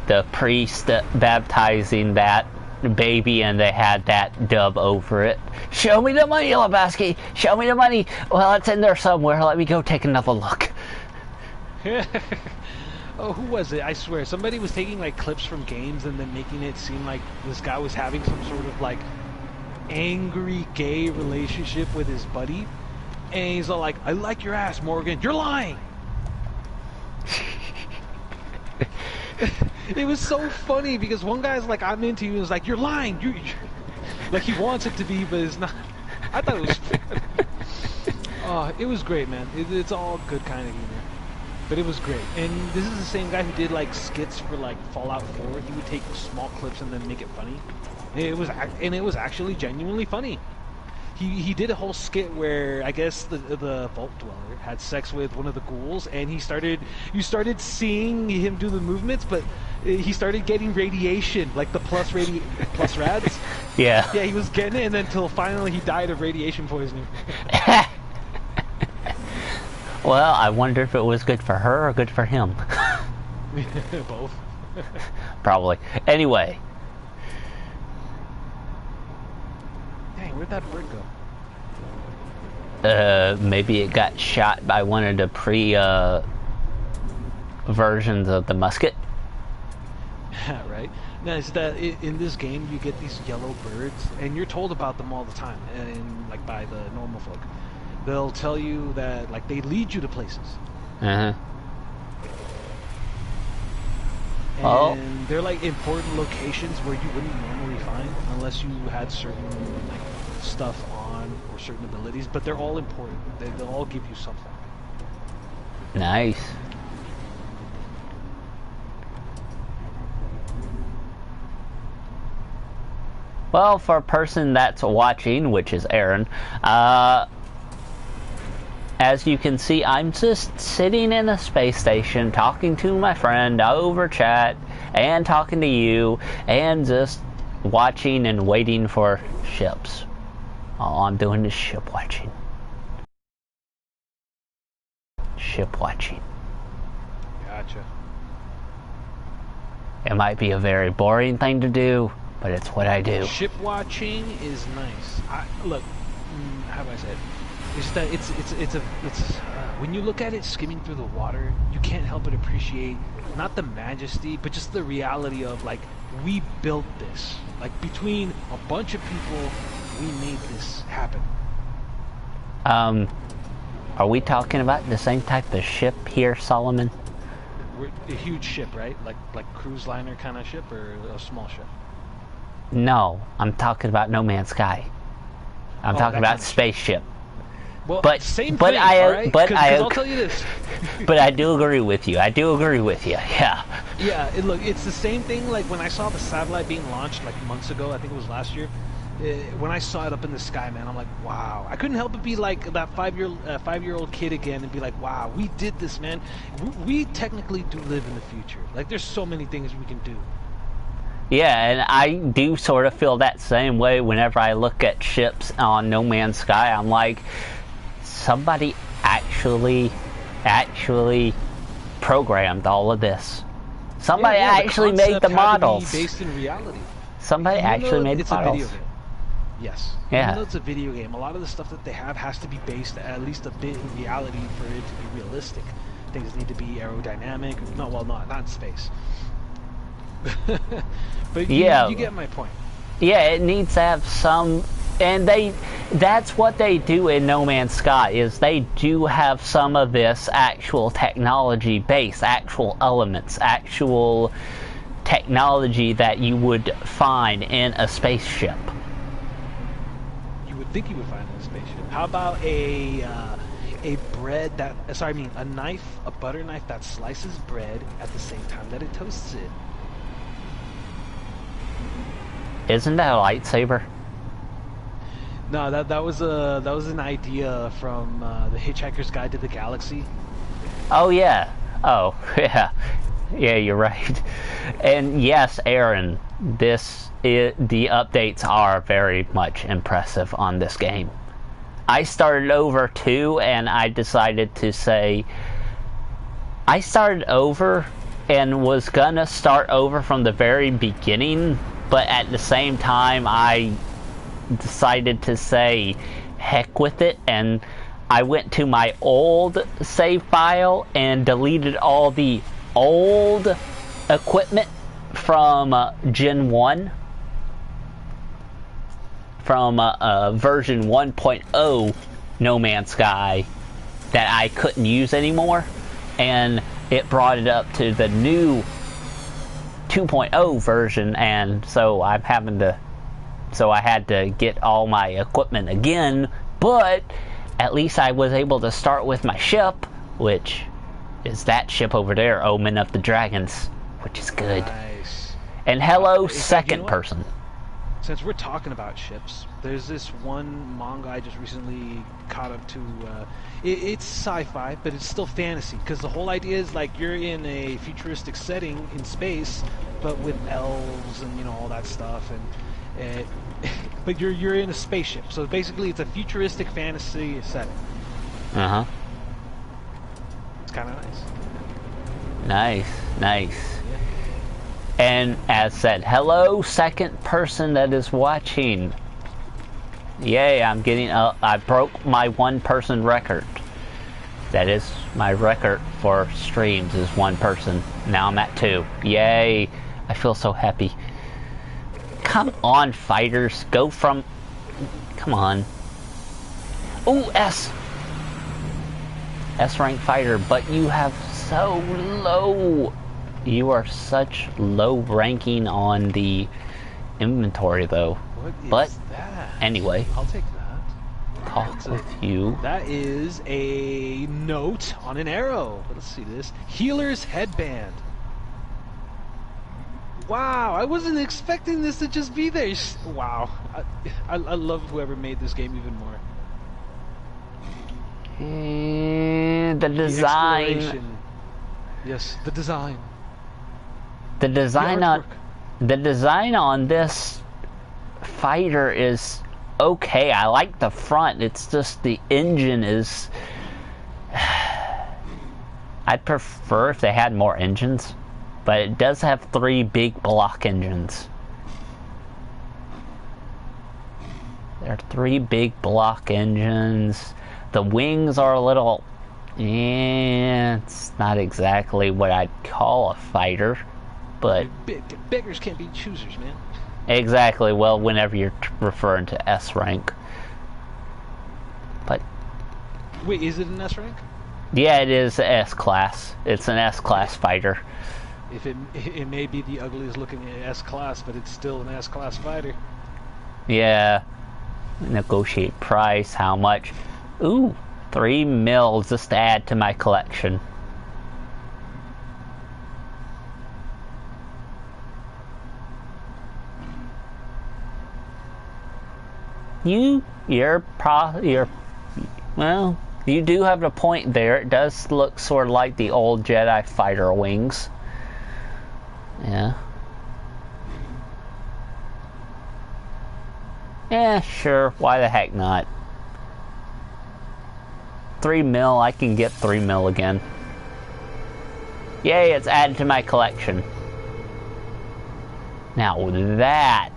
the priest baptizing that baby and they had that dub over it. Show me the money, Lebowski! Show me the money! Well, it's in there somewhere. Let me go take another look. Oh, who was it? I swear, somebody was taking like clips from games and then making it seem like this guy was having some sort of like angry gay relationship with his buddy, and he's all like, "I like your ass, Morgan." You're lying. It was so funny because one guy's like, "I'm into you," and was like, "You're lying." You like he wants it to be, but it's not. I thought it was fun. Oh, it was great, man. It's all good kind of humor, but it was great. And this is the same guy who did like skits for like Fallout 4. He would take small clips and then make it funny. It was actually genuinely funny. He did a whole skit where I guess the Vault Dweller had sex with one of the ghouls, and you started seeing him do the movements, but he started getting radiation, like the plus rads. Yeah. Yeah, he was getting it, and then until finally he died of radiation poisoning. Well, I wonder if it was good for her or good for him. Both. Probably. Anyway. Where'd that bird go? Maybe it got shot by one of the versions of the musket. Right. Now, is that in this game you get these yellow birds, and you're told about them all the time, and like by the normal folk, they'll tell you that like they lead you to places. Uh-huh. And they're like important locations where you wouldn't normally find unless you had certain like stuff on or certain abilities, but they're all important. They'll all give you something. Nice. Well, for a person that's watching, which is Aaron, as you can see, I'm just sitting in a space station talking to my friend over chat and talking to you and just watching and waiting for ships. All I'm doing is ship watching. Ship watching. Gotcha. It might be a very boring thing to do, but it's what I do. Ship watching is nice. Look, how do I say it? It's that it's when you look at it skimming through the water, you can't help but appreciate not the majesty, but just the reality of like we built this. Like between a bunch of people, we made this happen. Are we talking about the same type of ship here, Solomon? We're a huge ship, right? Like cruise liner kind of ship, or a small ship? No, I'm talking about No Man's Sky. I'm talking about spaceship. Well, But same but thing, I right? but 'Cause I I'll tell you this. but I do agree with you. I do agree with you. Yeah. Yeah, look, it's the same thing. Like when I saw the satellite being launched like months ago, I think it was last year. When I saw it up in the sky, man, I'm like, wow. I couldn't help but be like that five-year-old kid again and be like, wow, we did this, man. We technically do live in the future. Like, there's so many things we can do. Yeah, and I do sort of feel that same way whenever I look at ships on No Man's Sky. I'm like, somebody actually programmed all of this. Somebody actually made the models. Based in reality. Somebody actually made the models. A video game. Yes. Yeah. Even though it's a video game, a lot of the stuff that they have has to be based at least a bit in reality for it to be realistic. Things need to be aerodynamic. No, well, not in space. But you get my point. Yeah, it needs to have some, and that's what they do in No Man's Sky, is they do have some of this actual technology base, actual elements, actual technology that you would find in a spaceship. You would think you would find it in a spaceship. How about a bread that, a knife, a butter knife that slices bread at the same time that it toasts it? Isn't that a lightsaber? No, that was an idea from the Hitchhiker's Guide to the Galaxy. Oh yeah. Oh yeah. Yeah, you're right. And yes, Aaron, the updates are very much impressive on this game. I started over too, and I decided to say I started over and was gonna start over from the very beginning, but at the same time I decided to say heck with it, and I went to my old save file and deleted all the old equipment from Gen 1, from version 1.0 No Man's Sky that I couldn't use anymore, and it brought it up to the new 2.0 version, and so I had to get all my equipment again, but at least I was able to start with my ship, which is that ship over there, Omen of the Dragons, which is good. Nice. And hello, second person. Since we're talking about ships, there's this one manga I just recently caught up to. It's sci-fi, but it's still fantasy, because the whole idea is like you're in a futuristic setting in space, but with elves and all that stuff, and but you're in a spaceship. So basically, it's a futuristic fantasy setting. Uh huh. It's kind of nice. Nice. Yeah. And as said, hello, second person that is watching. Yay! I broke my one-person record. That is my record for streams, is one person. Now I'm at 2. Yay! I feel so happy. Come on, fighters. Go from... Come on. Ooh, S rank fighter, but you have so low... You are such low ranking on the inventory, though. What is that? Anyway. I'll take that. Talk with you. That is a note on an arrow. Let's see this. Healer's headband. Wow, I wasn't expecting this to just be there. Wow. I love whoever made this game even more. And the design. Yes, the design. The design on this fighter is okay. I like the front. It's just the engine is... I'd prefer if they had more engines, but it does have 3 big block engines. There are 3 big block engines. The wings are a little... it's not exactly what I'd call a fighter, but... Beggars can't be choosers, man. Exactly. Well, whenever you're referring to S rank. But... Wait, is it an S rank? Yeah, it is S class. It's an S class fighter. If it may be the ugliest looking S class, but it's still an S class fighter. Yeah. Negotiate price, how much? Ooh, 3 mils just to add to my collection. Well, you do have a point there. It does look sort of like the old Jedi fighter wings. Yeah. Yeah, sure. Why the heck not? 3 mil, I can get 3 mil again. Yay, it's added to my collection. Now that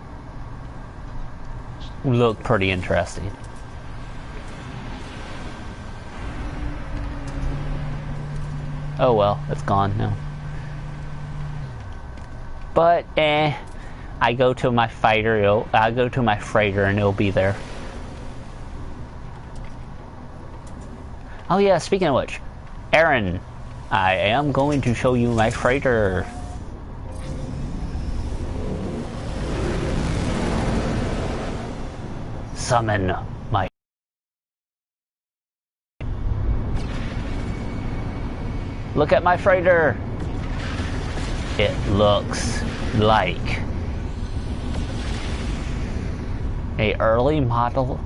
look pretty interesting. Oh well, it's gone now. But I go to my fighter. I go to my freighter, and it'll be there. Oh yeah, speaking of which, Aaron, I am going to show you my freighter. Summon my... Look at my freighter. It looks like a early model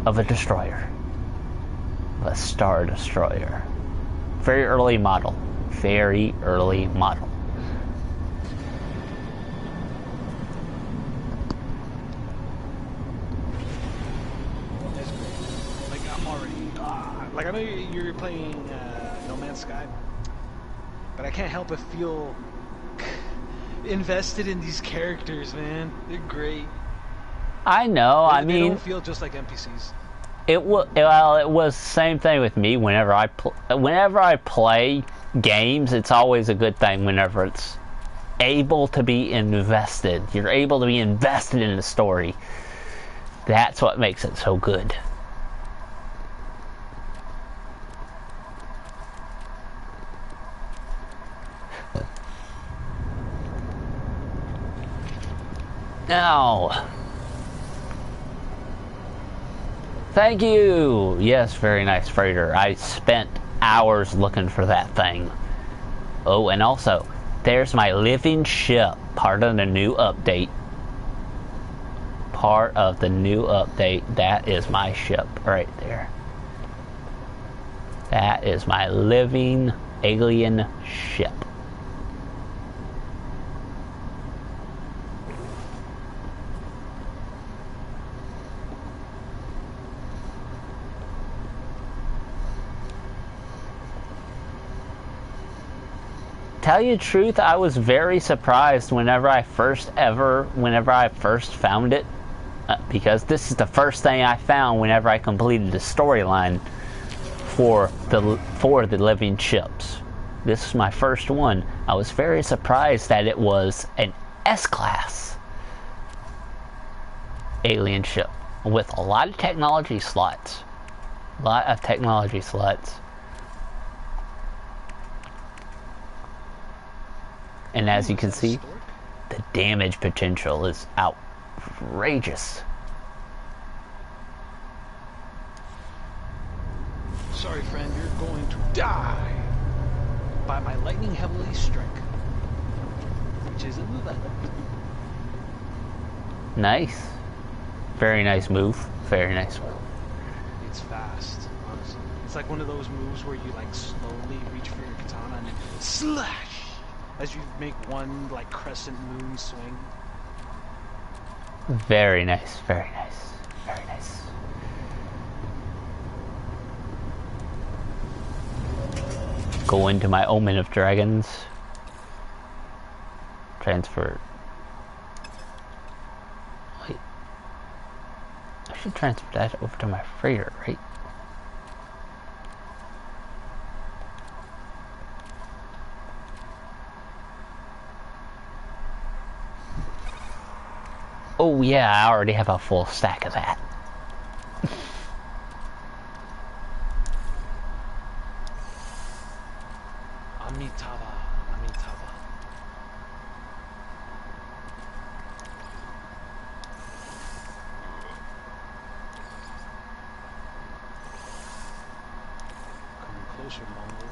of a destroyer. A Star Destroyer. Very early model. Very early model. That's great. Like, I'm already... like, I know you're playing No Man's Sky, but I can't help but feel invested in these characters, man. They're great. I know, I mean... They don't feel just like NPCs. It was the same thing with me. Whenever I play games, it's always a good thing whenever it's able to be invested. You're able to be invested in the story. That's what makes it so good. Now, thank you! Yes, very nice freighter. I spent hours looking for that thing. Oh, and also, there's my living ship. Part of the new update. Part of the new update. That is my ship right there. That is my living alien ship. Tell you the truth, I was very surprised whenever I first found it, because this is the first thing I found whenever I completed the storyline for the living ships. This is my first one. I was very surprised that it was an S-class alien ship with a lot of technology slots. And as you can see, the damage potential is outrageous. Sorry, friend, you're going to die by my lightning heavily strike, which is a move I like. Nice. Very nice move. Very nice move. It's fast, honestly. It's like one of those moves where you like slowly reach for your katana and then slash as you make one like crescent moon swing. Very nice. Very nice. Very nice. Go into my Omen of Dragons. Transfer. Wait. I should transfer that over to my freighter, right? Oh yeah, I already have a full stack of that. Amitabha, Amitabha. Coming closer, Mongol.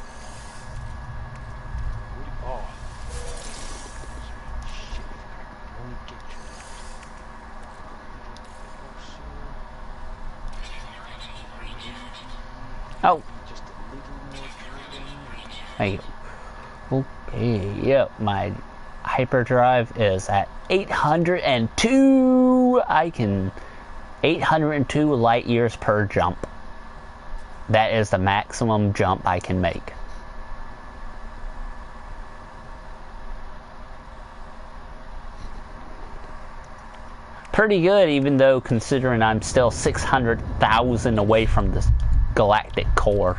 Oh. Shit. Only get you. Oh, Just a little more driven. thank you. Okay, yep, my hyperdrive is at 802. 802 light years per jump. That is the maximum jump I can make. pretty good, even though considering I'm still 600,000 away from the galactic core.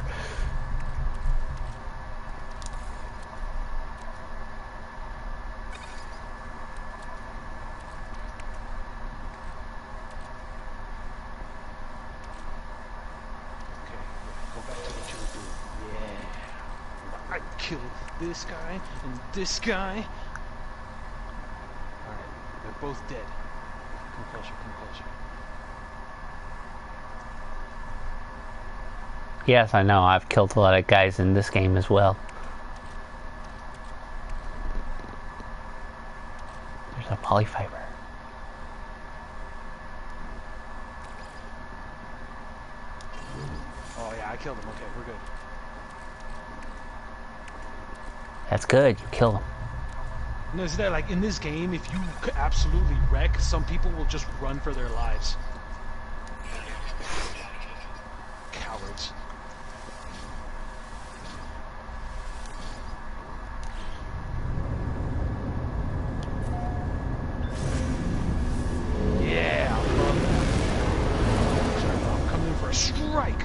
Killed this guy and this guy. Alright, they're both dead. Come closer, come closer. Yes, I know, I've killed a lot of guys in this game as well. There's a polyfiber. Oh yeah, I killed him. Okay, we're good. That's good, you kill them. No, is that like in this game, if you absolutely wreck, some people will just run for their lives. Cowards. Yeah, I love that. Sorry, I'm coming in for a strike.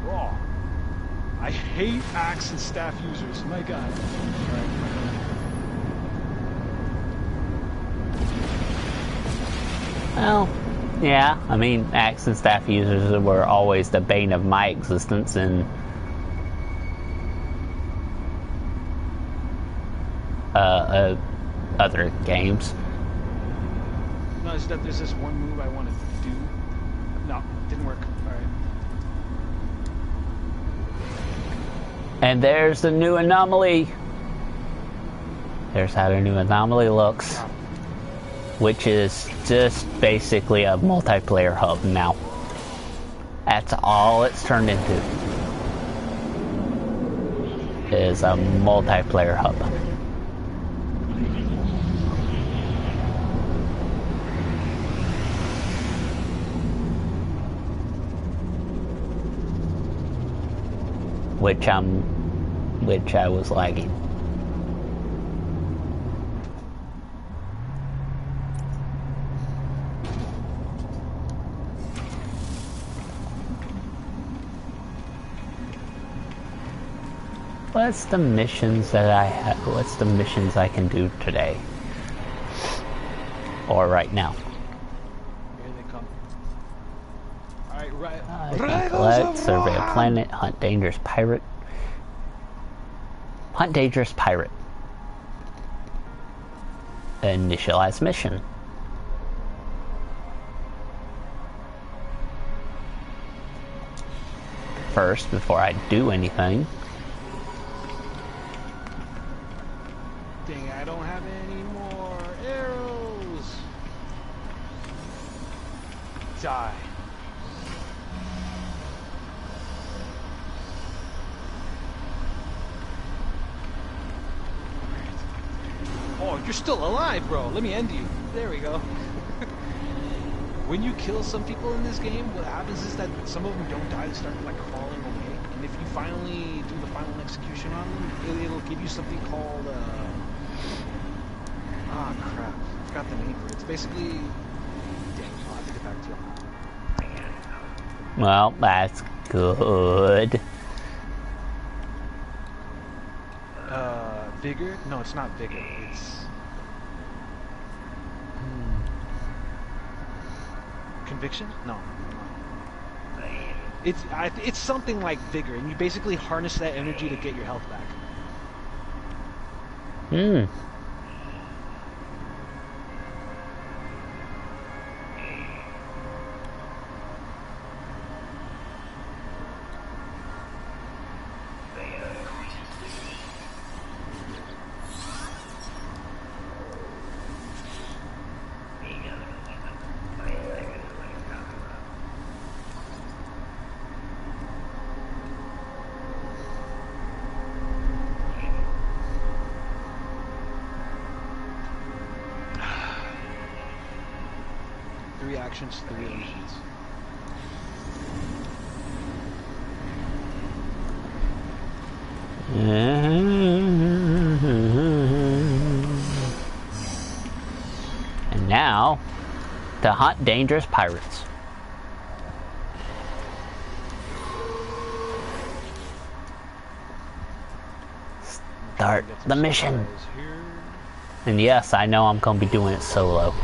Raw. I hate axe and staff users. My God. Well, yeah, I mean, axe and staff users were always the bane of my existence in other games. No, it's that there's this one move I wanted to do. No, didn't work. Alright. And there's the new anomaly. There's how the new anomaly looks. Which is just basically a multiplayer hub now. That's all it's turned into. Is a multiplayer hub. Which I was lagging. What's the missions that I have? What's the missions I can do today? Or right now? Here they come. Alright, right. I can collect, survey a planet, hunt dangerous pirate. Hunt dangerous pirate. Initialize mission. First, before I do anything. Dang, I don't have any more arrows. Die. Oh, you're still alive, bro. Let me end you. There we go. When you kill some people in this game, what happens is that some of them don't die, they start like crawling away. And if you finally do the final execution on them, it'll give you something called, ah, crap. I forgot the name for it. It's basically... Dang, I'll have to get back to you. Well, that's good. Vigor? No, it's not Vigor. It's... Conviction? No. It's something like Vigor, and you basically harness that energy to get your health back. Hmm. Actions, 3 illusions. And now To hunt dangerous pirates. Start the mission. And yes, I know I'm gonna be doing it solo.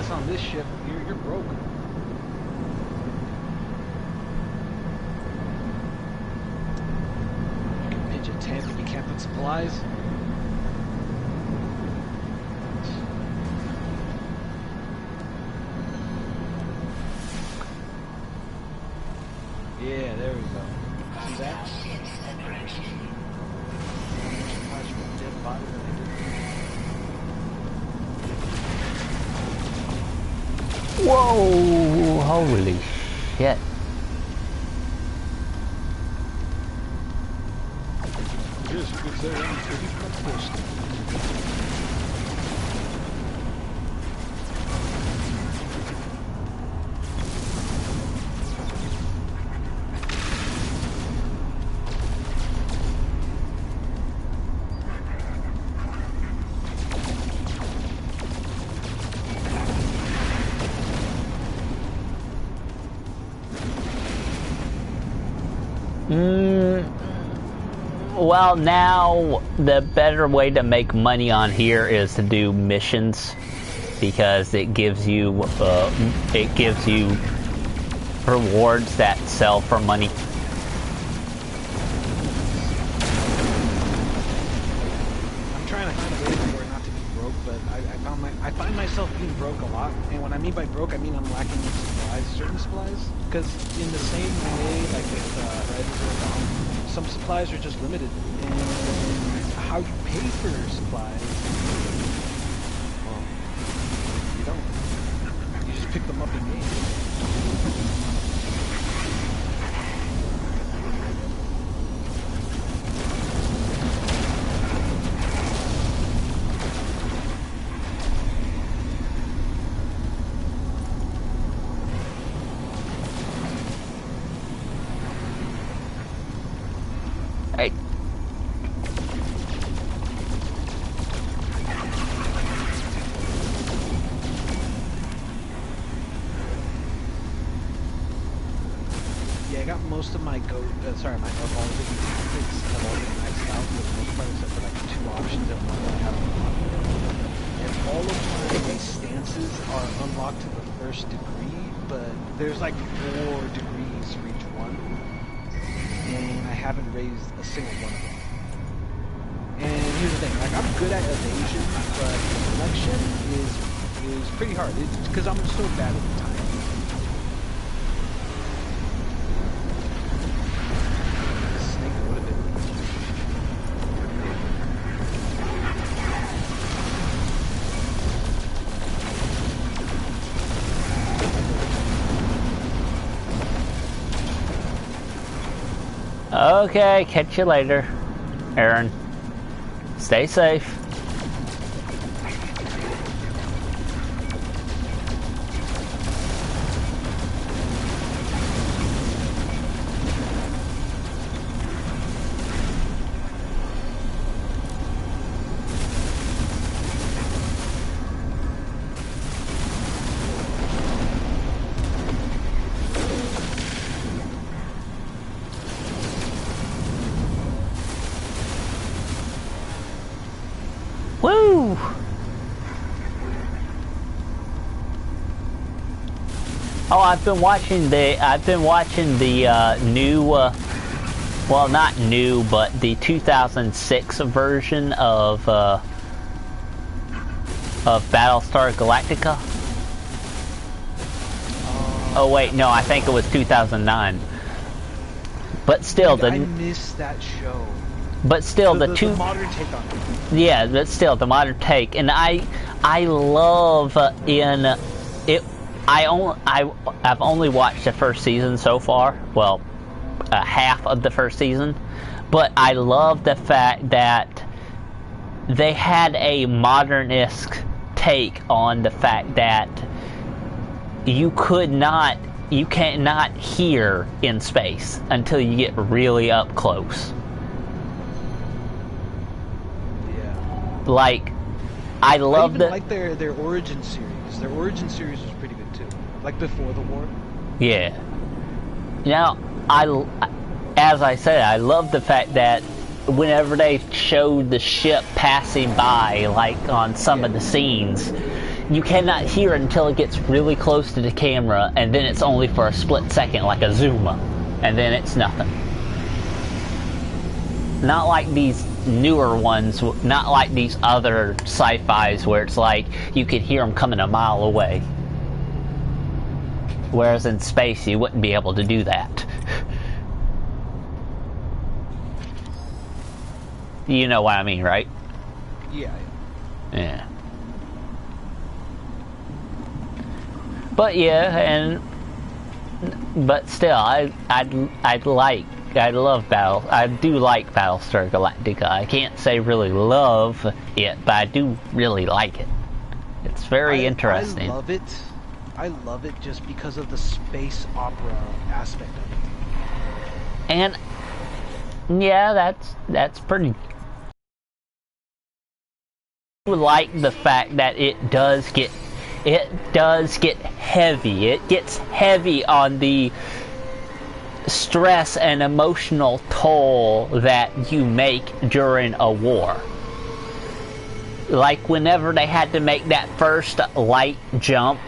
On this ship, you're broke. You can pitch a tent if you can't put supplies. Yeah, there we go. See that? Dead body. Whoa! Holy shit. Yes, you could say I'm pretty accomplished. Well, now the better way to make money on here is to do missions, because it gives you rewards that sell for money. I'm trying to find a way for it not to be broke, but I find myself being broke a lot. And when I mean by broke, I mean I'm lacking in supplies, certain supplies. Because in the same way, like with some supplies are just limited, and how you pay for supplies, well, you don't. You just pick them up in game. Hey. Yeah, I got most of my my evolving tactics have all been maxed out for the most part, except for like 2 options and one that I haven't unlocked. And all of my stances are unlocked to the 1st degree, but there's like 4 degrees for each one. And I haven't raised a single one of them. And here's the thing, like I'm good at evasion, but deflection is pretty hard. It's because I'm so bad at the time. The snake would have been. Okay, catch you later, Aaron. Stay safe. Woo! Oh, I've been watching the new, well, not new, but the 2006 version of Battlestar Galactica. Oh wait, no, I think it was 2009. But still, I missed that show. But still, the two... The modern take on it. Yeah, but still, the modern take. And I love in it... I've only watched the first season so far. Well, half of the first season. But I love the fact that they had a modernist take on the fact that you cannot hear in space until you get really up close. Yeah. Like, I love I even like their origin series. Their origin series was pretty good too. Like before the war. Yeah. Now, as I said, I love the fact that whenever they showed the ship passing by, like on some of the scenes, you cannot hear it until it gets really close to the camera, and then it's only for a split second, like a zoom up, and then it's nothing. Not like these newer ones, not like these other sci-fis where it's like you could hear them coming a mile away. Whereas in space, you wouldn't be able to do that. You know what I mean, right? Yeah. Yeah. But yeah, but still, I love Battle. I do like Battlestar Galactica. I can't say really love it, but I do really like it. It's very interesting. I love it just because of the space opera aspect of it. And yeah, that's pretty. I like the fact that it does get heavy. It gets heavy on the stress and emotional toll that you make during a war. Like whenever they had to make that first light jump,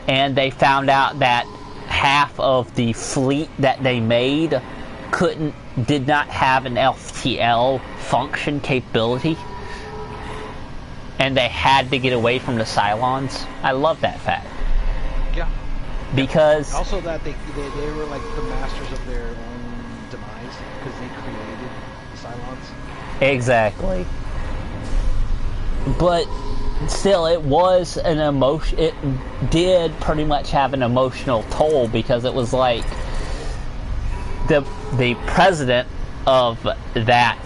and they found out that half of the fleet that they made did not have an FTL function capability, and they had to get away from the Cylons. I love that fact. Yeah. Because also that they were like the masters of their own demise because they created the Cylons. Exactly. But still, it was an emotion. It did pretty much have an emotional toll because it was like the president of that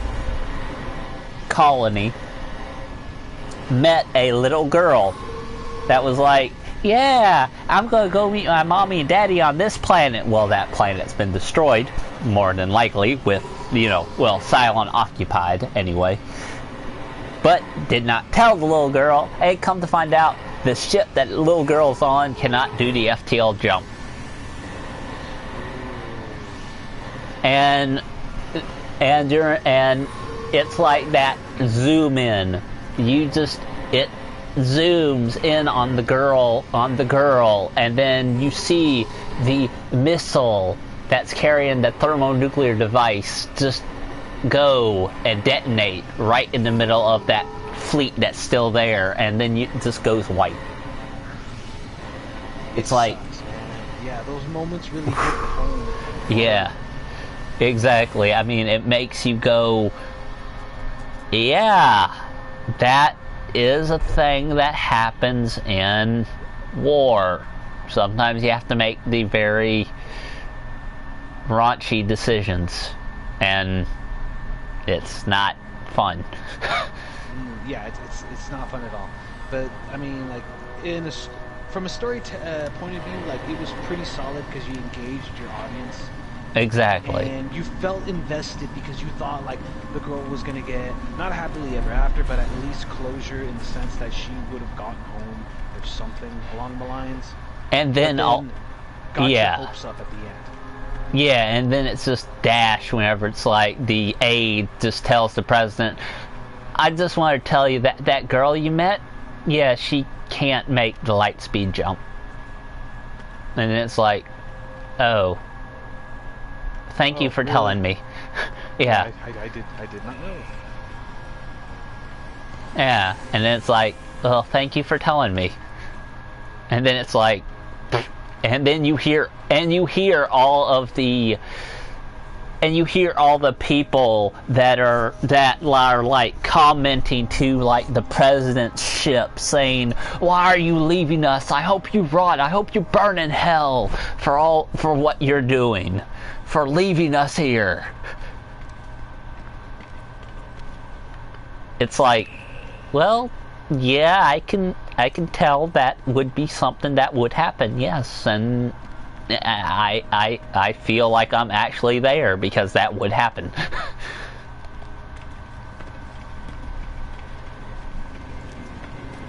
colony met a little girl that was like, yeah, I'm gonna go meet my mommy and daddy on this planet. Well, that planet's been destroyed, more than likely, with, Cylon occupied anyway. But did not tell the little girl, hey, come to find out, the ship that the little girl's on cannot do the FTL jump. And it's like that zoom in. It zooms in on the girl, and then you see the missile that's carrying the thermonuclear device just go and detonate right in the middle of that fleet that's still there, and then it just goes white. It's like, yeah, those moments really hit home. Yeah, exactly. I mean, it makes you go, yeah, that is a thing that happens in war. Sometimes you have to make the very raunchy decisions, and it's not fun. Yeah, it's not fun at all. But I mean, like from a story point of view, like it was pretty solid because you engaged your audience. Exactly. And you felt invested because you thought like the girl was gonna get not happily ever after, but at least closure in the sense that she would have gotten home or something along the lines. And then got yeah. your hopes up at the end. Yeah, and then it's just dash whenever it's like the aide just tells the president, I just want to tell you that girl you met, yeah, she can't make the light speed jump. And then it's like, oh, thank you for really? telling me. Yeah. I did not know. Yeah, and then it's like, well, thank you for telling me. And then it's like, and then you hear all of the and you hear all the people that are like commenting to like the president's ship, saying, "Why are you leaving us? I hope you rot. I hope you burn in hell for what you're doing, for leaving us here." It's like, well, yeah, I can tell that would be something that would happen, yes, and I feel like I'm actually there because that would happen.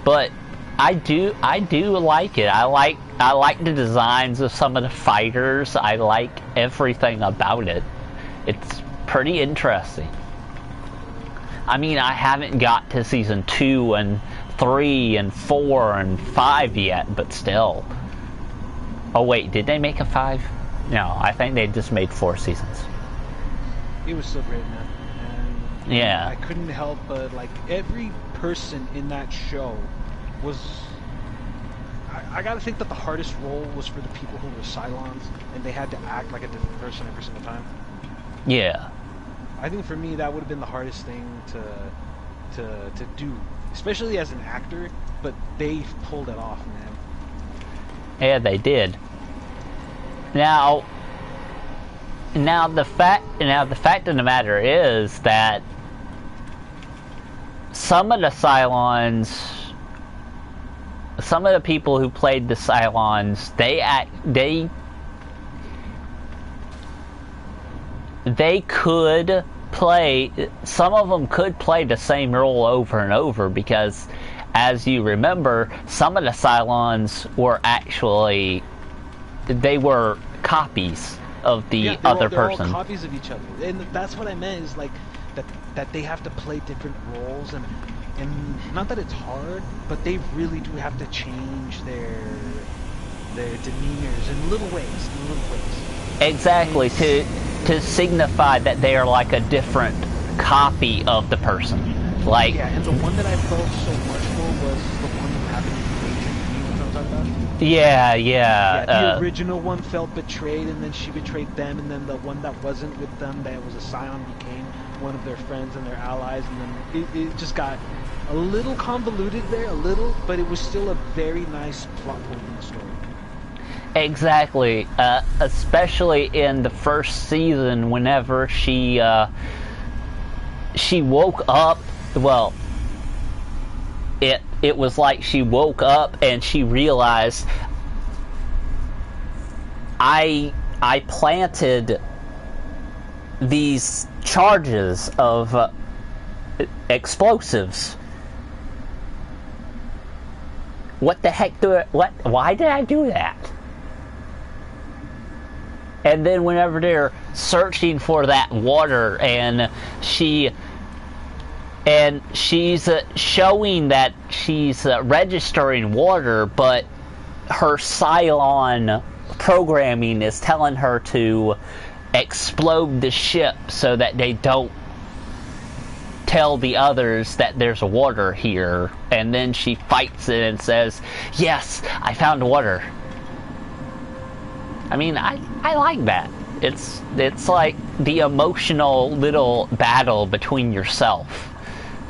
But I do like it. I like the designs of some of the fighters. I like everything about it. It's pretty interesting. I mean, I haven't got to season 2 and 3 and 4 and 5 yet, but still. Oh wait, did they make a 5? No, I think they just made 4 seasons. It was so great, man. And yeah. I couldn't help but, like, every person in that show was... I gotta think that the hardest role was for the people who were Cylons, and they had to act like a different person every single time. Yeah. I think for me that would have been the hardest thing to do, especially as an actor, but they pulled it off, man. Yeah, they did. Now the fact of the matter is that some of the Cylons, some of the people who played the Cylons, they could play, some of them could play the same role over and over, because as you remember, some of the Cylons were actually, they were copies of the other person. They're all copies of each other, and that's what I meant, is like that they have to play different roles, and not that it's hard, but they really do have to change their demeanors in little ways. Exactly, to signify that they are like a different copy of the person. Like, yeah, and the one that I felt so much for was the one that happened in Agent. You know what I'm talking about? Yeah. The original one felt betrayed, and then she betrayed them, and then the one that wasn't with them, that was a Scion, became one of their friends and their allies, and then it just got a little convoluted there, but it was still a very nice plot point in the story. Exactly, especially in the first season, whenever she woke up. Well, it was like she woke up and she realized, I planted these charges of explosives. What the heck why did I do that? And then whenever they're searching for that water, and she's showing that she's registering water, but her Cylon programming is telling her to explode the ship so that they don't tell the others that there's water here. And then she fights it and says, "Yes, I found water." I mean, I like that. It's like the emotional little battle between yourself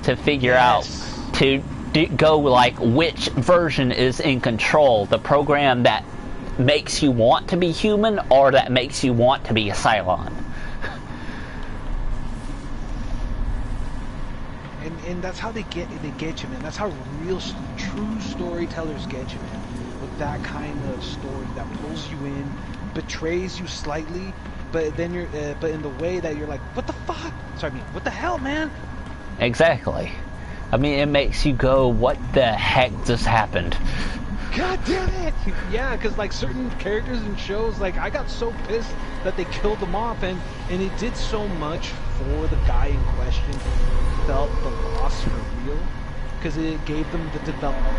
to figure out, to go like which version is in control, the program that makes you want to be human or that makes you want to be a Cylon. And that's how they get you, man. That's how real, true storytellers get you, man. With that kind of story that pulls you in, betrays you slightly, but then you're, but in the way that you're like, what the fuck? What the hell, man? Exactly. I mean, it makes you go, what the heck just happened? God damn it! Yeah, because like certain characters in shows, like I got so pissed that they killed them off, and it did so much for the guy in question who felt the loss for real, because it gave them the development.